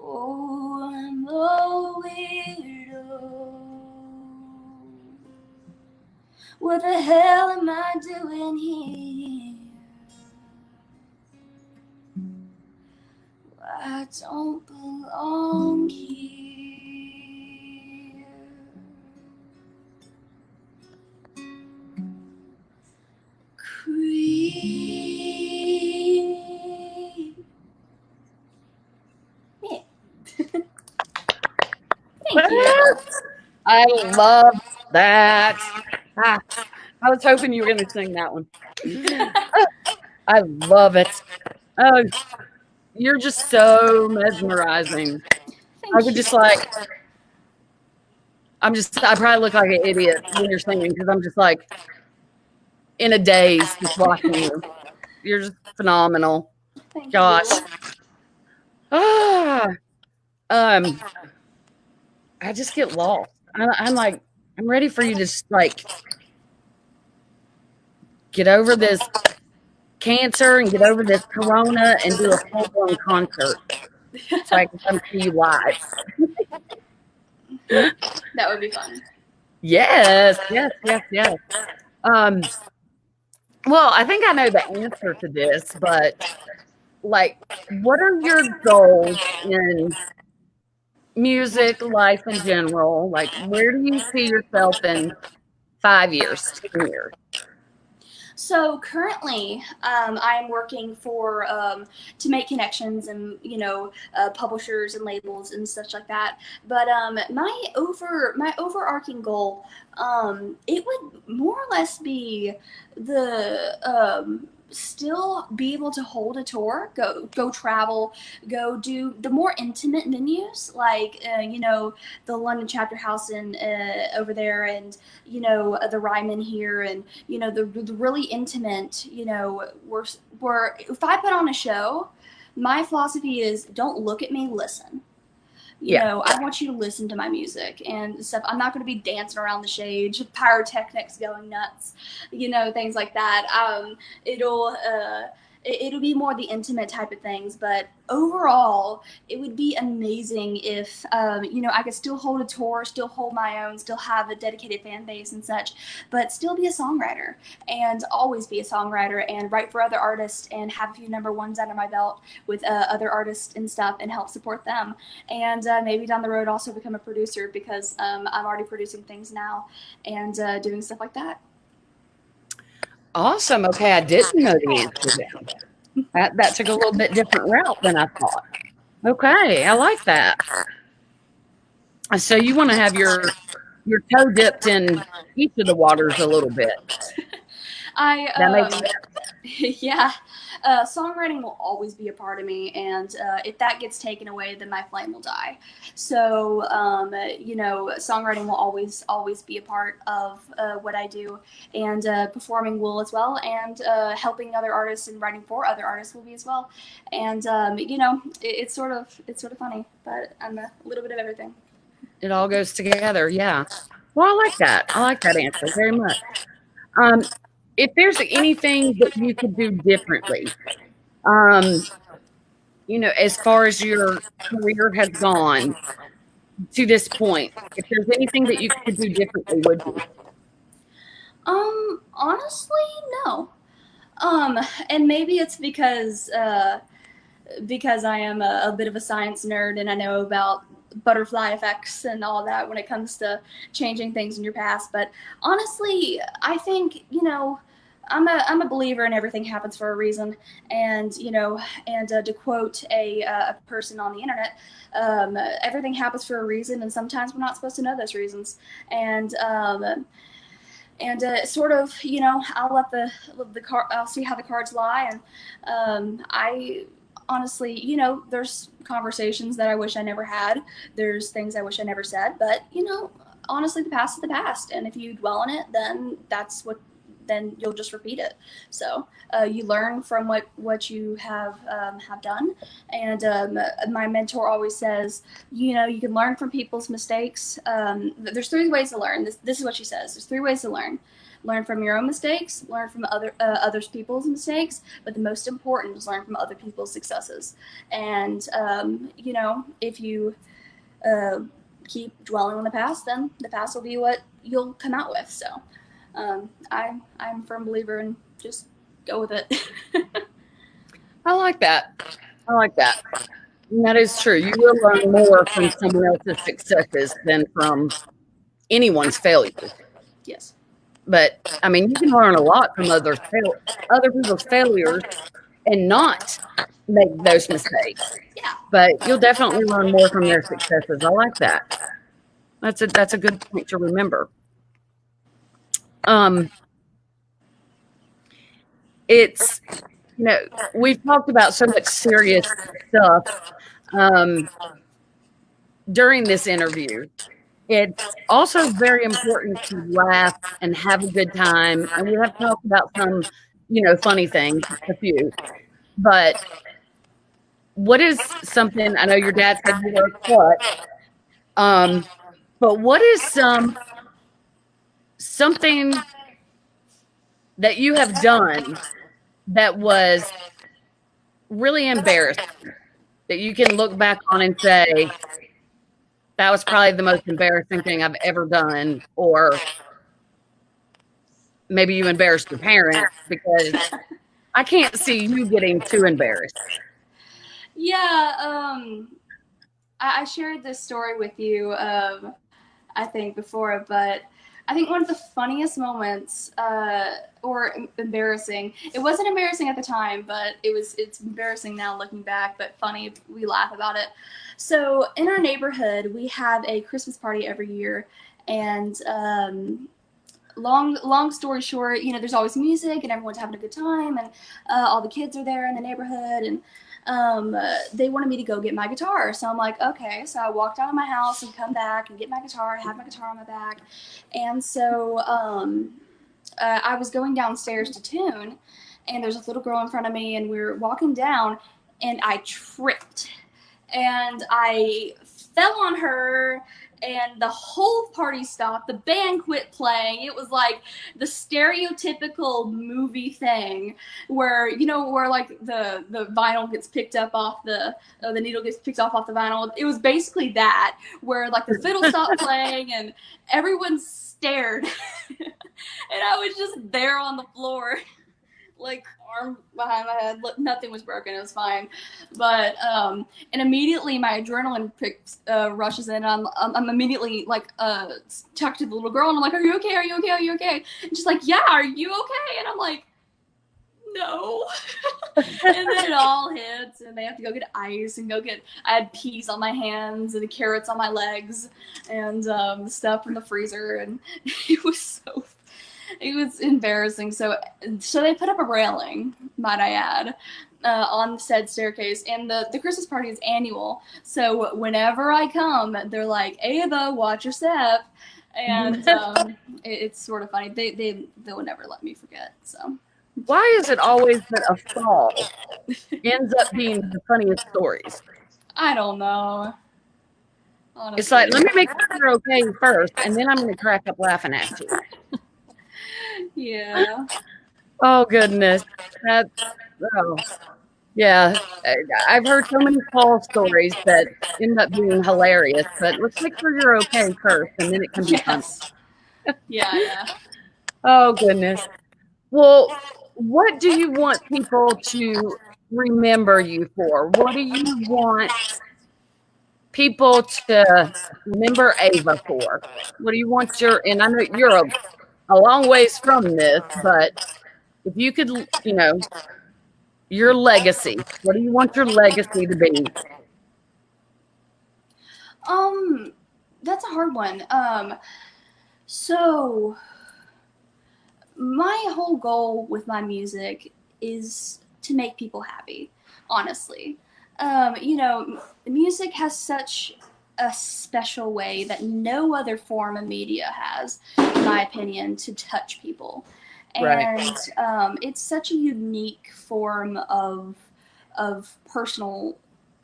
Speaker 2: Oh, I'm a weirdo. What the hell am I doing here? I don't belong here. Creep. Yeah. Thank you.
Speaker 1: I love that. Ah, I was hoping you were going to sing that one. I love it. Oh, you're just so mesmerizing.
Speaker 2: Thank
Speaker 1: I could
Speaker 2: you.
Speaker 1: just like, I probably look like an idiot when you're singing because I'm just like in a daze just watching you. You're just phenomenal.
Speaker 2: Thank
Speaker 1: Gosh.
Speaker 2: you.
Speaker 1: Ah, I just get lost. I'm like, I'm ready for you to just like get over this cancer and get over this corona and do a full blown concert so I can come see you live.
Speaker 2: That would be fun.
Speaker 1: Yes. Well, I think I know the answer to this, but like, what are your goals in music, life in general? Like, where do you see yourself in 5 years, 10 years?
Speaker 2: So currently, I am working for to make connections and publishers and labels and such like that. But my overarching goal, it would more or less be the still be able to hold a tour, go travel, go do the more intimate venues like the London Chapter House in over there, and the Ryman here, and the really intimate, where if I put on a show, my philosophy is don't look at me, listen. I want you to listen to my music and stuff. I'm not going to be dancing around the stage, pyrotechnics going nuts, things like that. It'll be more the intimate type of things, but overall, it would be amazing if, I could still hold a tour, still hold my own, still have a dedicated fan base and such, but still be a songwriter and always be a songwriter and write for other artists and have a few number ones under my belt with other artists and stuff and help support them. And maybe down the road also become a producer because I'm already producing things now and doing stuff like that.
Speaker 1: Awesome. Okay, I didn't know the answer to that. That took a little bit different route than I thought. Okay, I like that. So you want to have your toe dipped in each of the waters a little bit. That makes sense.
Speaker 2: Yeah. Songwriting will always be a part of me, and if that gets taken away, then my flame will die. So, songwriting will always be a part of what I do, and performing will as well, and helping other artists and writing for other artists will be as well. And it's sort of funny, but I'm a little bit of everything.
Speaker 1: It all goes together. Yeah. Well, I like that. I like that answer very much. If there's anything that you could do differently, as far as your career has gone to this point, if there's anything that you could do differently, would you?
Speaker 2: Honestly, no. And maybe it's because I am a bit of a science nerd and I know about butterfly effects and all that when it comes to changing things in your past. But honestly, I think, I'm a believer in everything happens for a reason. And, to quote a person on the internet, everything happens for a reason, and sometimes we're not supposed to know those reasons. And sort of, I'll see how the cards lie. And I honestly, there's conversations that I wish I never had. There's things I wish I never said. But, honestly, the past is the past. And if you dwell on it, then then you'll just repeat it. So you learn from what you have done. And my mentor always says, you can learn from people's mistakes. There's 3 ways to learn. This is what she says. There's 3 ways to learn. Learn from your own mistakes, learn from other people's mistakes, but the most important is learn from other people's successes. And, if you keep dwelling on the past, then the past will be what you'll come out with. So I'm a firm believer in just go with it.
Speaker 1: I like that. And that is true. You will learn more from someone else's successes than from anyone's failures.
Speaker 2: Yes.
Speaker 1: But I mean, you can learn a lot from other people's failures and not make those mistakes.
Speaker 2: Yeah.
Speaker 1: But you'll definitely learn more from their successes. I like that. That's a good point to remember. It's we've talked about so much serious stuff during this interview, it's also very important to laugh and have a good time. And we have talked about some, funny things, a few. But what is something, I know your dad said you were a slut, but what is something that you have done that was really embarrassing that you can look back on and say, that was probably the most embarrassing thing I've ever done, or maybe you embarrassed your parents, because I can't see you getting too embarrassed.
Speaker 2: Yeah, I shared this story with you, I think, before, but I think one of the funniest moments, or embarrassing, it wasn't embarrassing at the time, but it's embarrassing now looking back, but funny, we laugh about it. So in our neighborhood, we have a Christmas party every year, and long story short, there's always music and everyone's having a good time, and all the kids are there in the neighborhood, and they wanted me to go get my guitar. So I'm like, okay. So I walked out of my house and come back and get my guitar, have my guitar on my back. And so I was going downstairs to tune, and there's this little girl in front of me, and we were walking down, and I tripped. And I fell on her, and the whole party stopped. The band quit playing. It was like the stereotypical movie thing where, where like the vinyl gets picked up off the needle gets picked off the vinyl. It was basically that, where like the fiddle stopped playing and everyone stared. And I was just there on the floor, like arm behind my head. Nothing was broken. It was fine. But and immediately my adrenaline rushes in. I'm immediately like talk to the little girl, and I'm like, "Are you okay? Are you okay? Are you okay?" And she's like, "Yeah, are you okay?" And I'm like, "No." And then it all hits, and they have to go get ice and go get. I had peas on my hands and carrots on my legs, and stuff from the freezer, and it was embarrassing. So they put up a railing, might I add, on said staircase, and the Christmas party is annual. So whenever I come, they're like, "Ava, watch your step," and it's sort of funny. They will never let me forget. So
Speaker 1: Why is it always that a fall ends up being the funniest stories?
Speaker 2: I don't know. Honestly.
Speaker 1: It's like, let me make sure you're okay first, and then I'm going to crack up laughing at you.
Speaker 2: Yeah.
Speaker 1: Oh, goodness. Yeah. I've heard so many fall stories that end up being hilarious, but let's make sure you're okay first, and then it can be fun.
Speaker 2: Yeah.
Speaker 1: Oh, goodness. Well, what do you want people to remember you for? What do you want people to remember Ava for? What do you want and I know you're a long ways from this, but if you could, your legacy, what do you want your legacy to be?
Speaker 2: That's a hard one. So my whole goal with my music is to make people happy, honestly. Music has such a special way that no other form of media has, in my opinion, to touch people. And it's such a unique form of personal,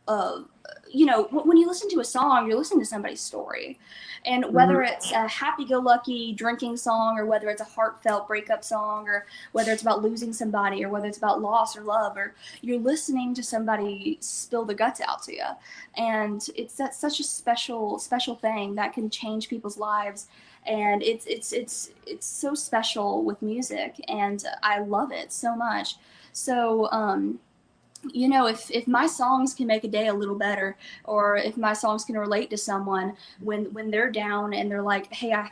Speaker 2: when you listen to a song, you're listening to somebody's story. And whether it's a happy-go-lucky drinking song, or whether it's a heartfelt breakup song, or whether it's about losing somebody, or whether it's about loss or love, or you're listening to somebody spill the guts out to you. And that's such a special thing that can change people's lives. And it's so special with music, and I love it so much. So if my songs can make a day a little better, or if my songs can relate to someone when they're down and they're like, hey, I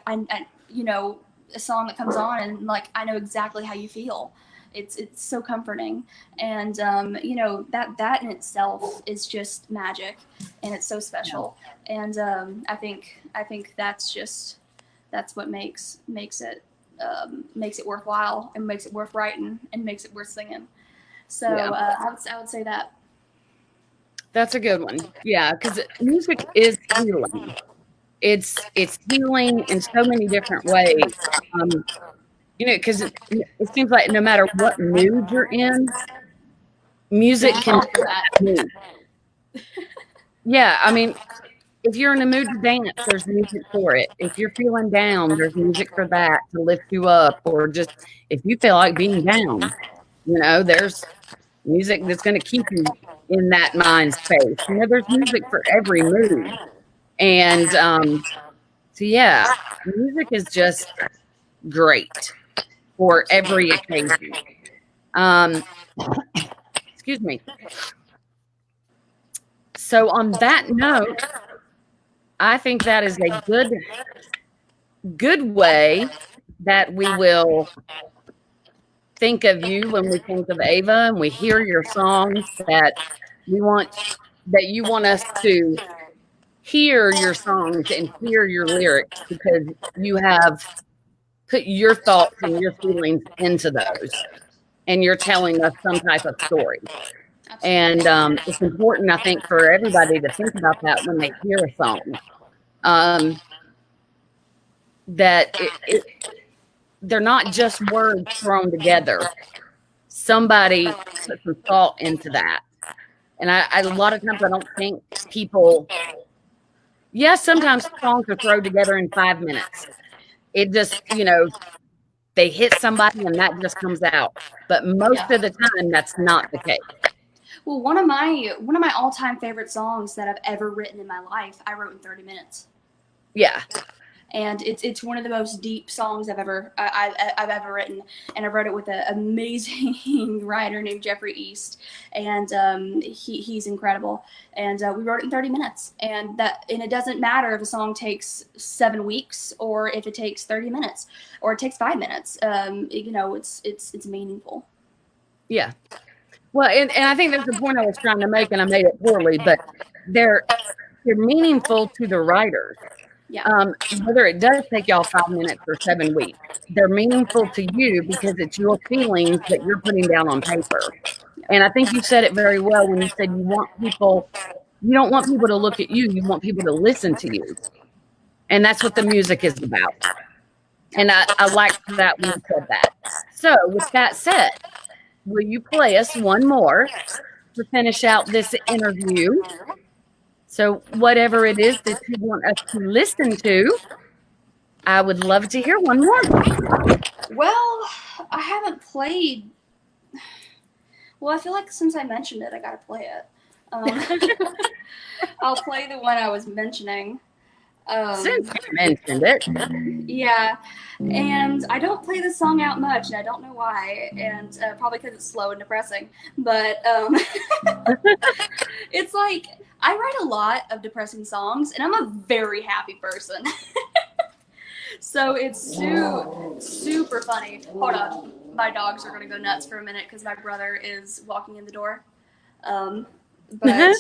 Speaker 2: a song that comes on and like, I know exactly how you feel. It's so comforting. And that in itself is just magic, and it's so special. And I think that's what makes it worthwhile, and makes it worth writing, and makes it worth singing. So I would say that.
Speaker 1: That's a good one. Yeah, because music is healing. it's healing in so many different ways. Um, because it seems like no matter what mood you're in, music
Speaker 2: Yeah,
Speaker 1: can
Speaker 2: I'll
Speaker 1: fit
Speaker 2: do that.
Speaker 1: that mood. Yeah, I mean, if you're in the mood to dance, there's music for it. If you're feeling down, there's music for that to lift you up. Or just if you feel like being down, there's music that's going to keep you in that mind space. There's music for every mood. And so, yeah, music is just great for every occasion. Um, excuse me. So, on that note, I think that is a good way that we will think of you when we think of Ava and we hear your songs that you want us to hear your songs and hear your lyrics because you have put your thoughts and your feelings into those and you're telling us some type of story.
Speaker 2: Absolutely.
Speaker 1: And it's important, I think, for everybody to think about that when they hear a song. That they're not just words thrown together. Somebody put some thought into that. And a lot of times I don't think people, yes, sometimes songs are thrown together in 5 minutes. It just, they hit somebody and that just comes out. But most
Speaker 2: Yeah.
Speaker 1: of the time, that's not the case.
Speaker 2: Well, one of my all-time favorite songs that I've ever written in my life, I wrote in 30 minutes.
Speaker 1: Yeah.
Speaker 2: And it's one of the most deep songs I've ever written, and I wrote it with an amazing writer named Jeffrey East, and he's incredible. And we wrote it in 30 minutes, and it doesn't matter if a song takes 7 weeks or if it takes 30 minutes or it takes 5 minutes. It's meaningful.
Speaker 1: Yeah. Well, and I think that's the point I was trying to make, and I made it poorly, but they're meaningful to the writers.
Speaker 2: Yeah.
Speaker 1: Whether it does take y'all 5 minutes or 7 weeks, they're meaningful to you because it's your feelings that you're putting down on paper. And I think you said it very well when you said you don't want people to look at you, you want people to listen to you. And that's what the music is about. And I liked that when you said that. So, with that said, will you play us one more to finish out this interview? So, whatever it is that you want us to listen to, I would love to hear one more.
Speaker 2: Well, I haven't played. Well, I feel like since I mentioned it, I gotta play it. I'll play the one I was mentioning.
Speaker 1: Since you mentioned it,
Speaker 2: Yeah, and I don't play this song out much, and I don't know why, and probably because it's slow and depressing. But it's like I write a lot of depressing songs, and I'm a very happy person. So it's super funny. Hold on, my dogs are gonna go nuts for a minute because my brother is walking in the door. But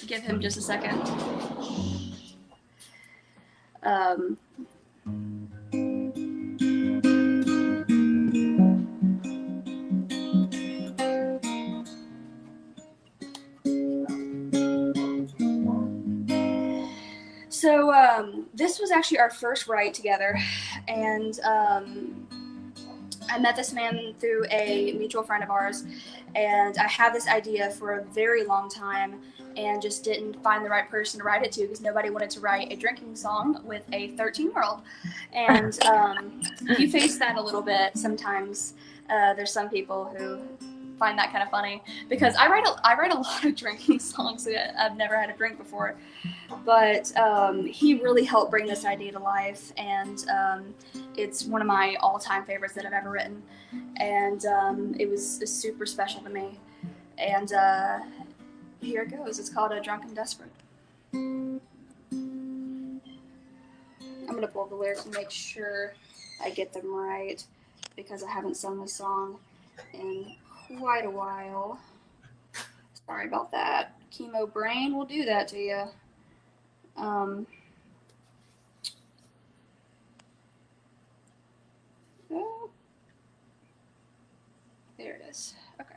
Speaker 2: give him just a second. So this was actually our first write together, and I met this man through a mutual friend of ours, and I had this idea for a very long time and just didn't find the right person to write it to because nobody wanted to write a drinking song with a 13-year-old. And you face that a little bit sometimes. There's some people who find that kind of funny because I write a lot of drinking songs that I've never had a drink before. But he really helped bring this idea to life, and it's one of my all-time favorites that I've ever written, and it was super special to me. And here it goes. It's called Drunk and Desperate. I'm going to pull up the lyrics and make sure I get them right because I haven't sung this song in quite a while. Sorry about that. Chemo brain will do that to you. Oh, there it is. Okay.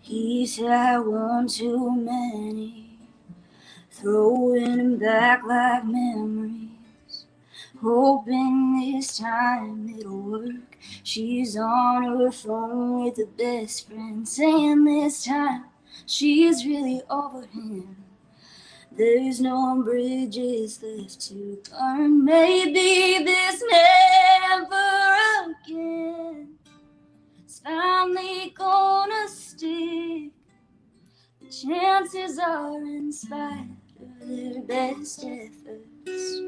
Speaker 4: He's had one too many, throwing him back like memories, hoping this time it'll work. She's on her phone with the best friend, saying this time she's really over him. There's no bridges left to burn. Maybe this never again is finally gonna stick. The chances are, in spite of their best efforts,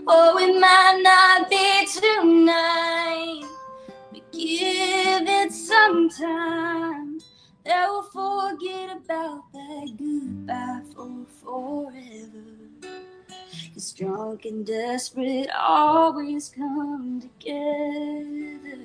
Speaker 4: oh, it might not be tonight, but give it some time. They will forget about that goodbye for forever. 'Cause drunk and desperate always come together.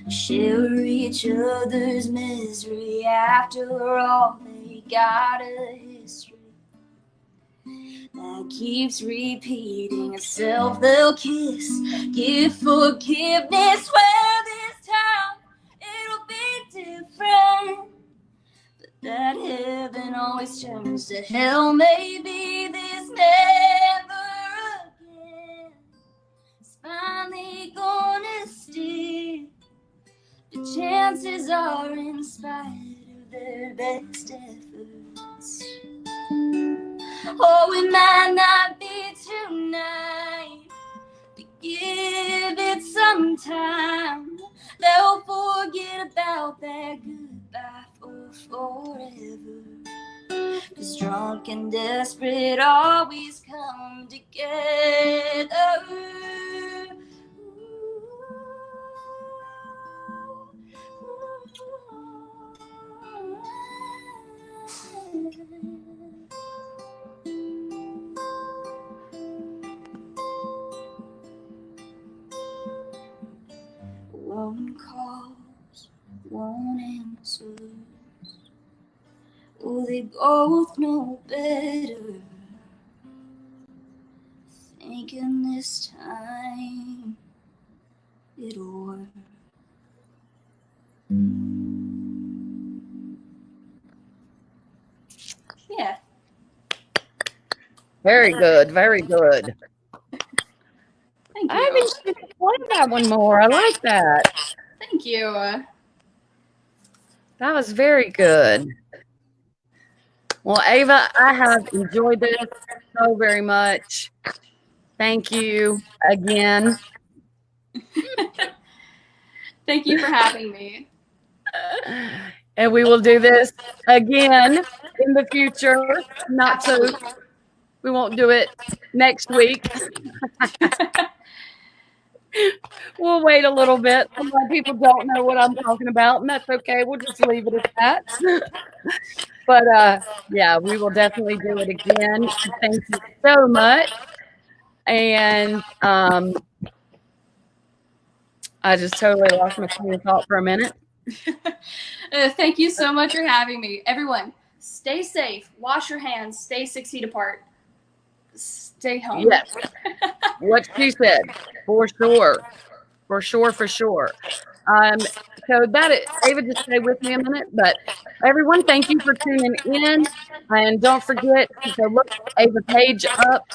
Speaker 4: Share each other's misery. After all, they got a history that keeps repeating itself. They'll kiss, give forgiveness. Well, this time it'll be different, but that heaven always turns to hell. Maybe this never again is finally gonna stick. The chances are, in spite of their best efforts, oh, it might not be tonight, but give it some time. They'll forget about that goodbye for forever. 'Cause drunk and desperate always come together. One calls, one answers. Oh, they both know better, thinking this time it'll work.
Speaker 2: Yeah.
Speaker 1: Very good. Very good.
Speaker 2: Thank
Speaker 1: I
Speaker 2: you.
Speaker 1: think you should play that one more. I like that.
Speaker 2: Thank you.
Speaker 1: That was very good. Well, Ava, I have enjoyed this so very much. Thank you again.
Speaker 2: Thank you for having me.
Speaker 1: And we will do this again in the future. Not so, we won't do it next week. We'll wait a little bit. A lot of people don't know what I'm talking about, and that's okay. We'll just leave it at that. But yeah, we will definitely do it again. Thank you so much. And I just totally lost my train of thought for a minute.
Speaker 2: Thank you so much for having me. Everyone, stay safe. Wash your hands. Stay 6 feet apart. Stay home.
Speaker 1: Yes. What she said, for sure. For sure, for sure. So that is, Ava, just stay with me a minute. But everyone, thank you for tuning in. And don't forget to look Ava Paige up.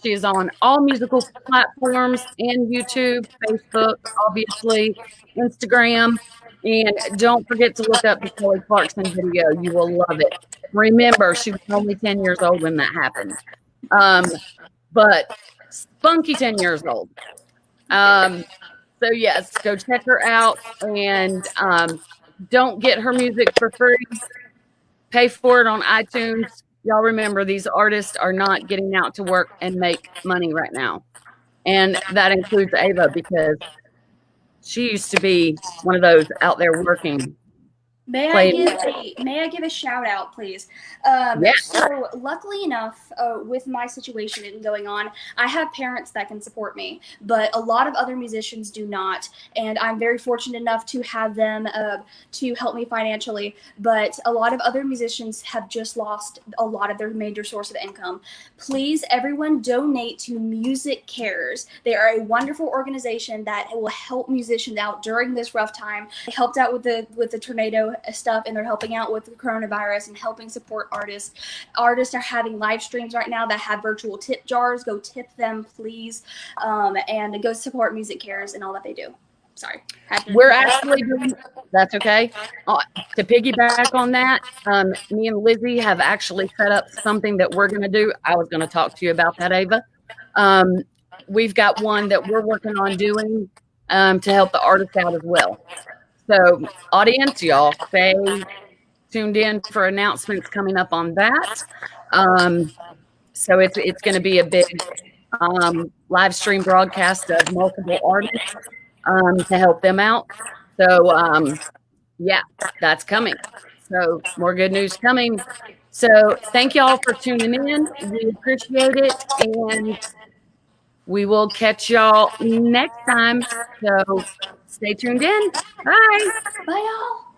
Speaker 1: She is on all musical platforms and YouTube, Facebook, obviously, Instagram. And don't forget to look up the Kelly Clarkson video. You will love it. Remember, she was only 10 years old when that happened. But spunky 10 years old. So yes, go check her out, and don't get her music for free. Pay for it on iTunes. Y'all remember, these artists are not getting out to work and make money right now. And that includes Ava, because she used to be one of those out there working
Speaker 2: May
Speaker 1: play.
Speaker 2: I give a shout out, please?
Speaker 1: Yeah.
Speaker 2: So luckily enough, with my situation going on, I have parents that can support me, but a lot of other musicians do not, and I'm very fortunate enough to have them to help me financially. But a lot of other musicians have just lost a lot of their major source of income. Please, everyone, donate to Music Cares. They are a wonderful organization that will help musicians out during this rough time. They helped out with the tornado stuff, and they're helping out with the coronavirus and helping support artists. Artists are having live streams right now that have virtual tip jars. Go tip them, please, and go support Music Cares and all that they do. Sorry.
Speaker 1: We're actually doing, that's okay. To piggyback on that, me and Lizzie have actually set up something that we're going to do. I was going to talk to you about that, Ava. We've got one that we're working on doing to help the artists out as well. So, audience, y'all stay tuned in for announcements coming up on that. So it's going to be a big live stream broadcast of multiple artists to help them out. So, yeah, that's coming. So more good news coming. So thank y'all for tuning in. We appreciate it, and we will catch y'all next time. So stay tuned in. Bye.
Speaker 2: Bye, y'all.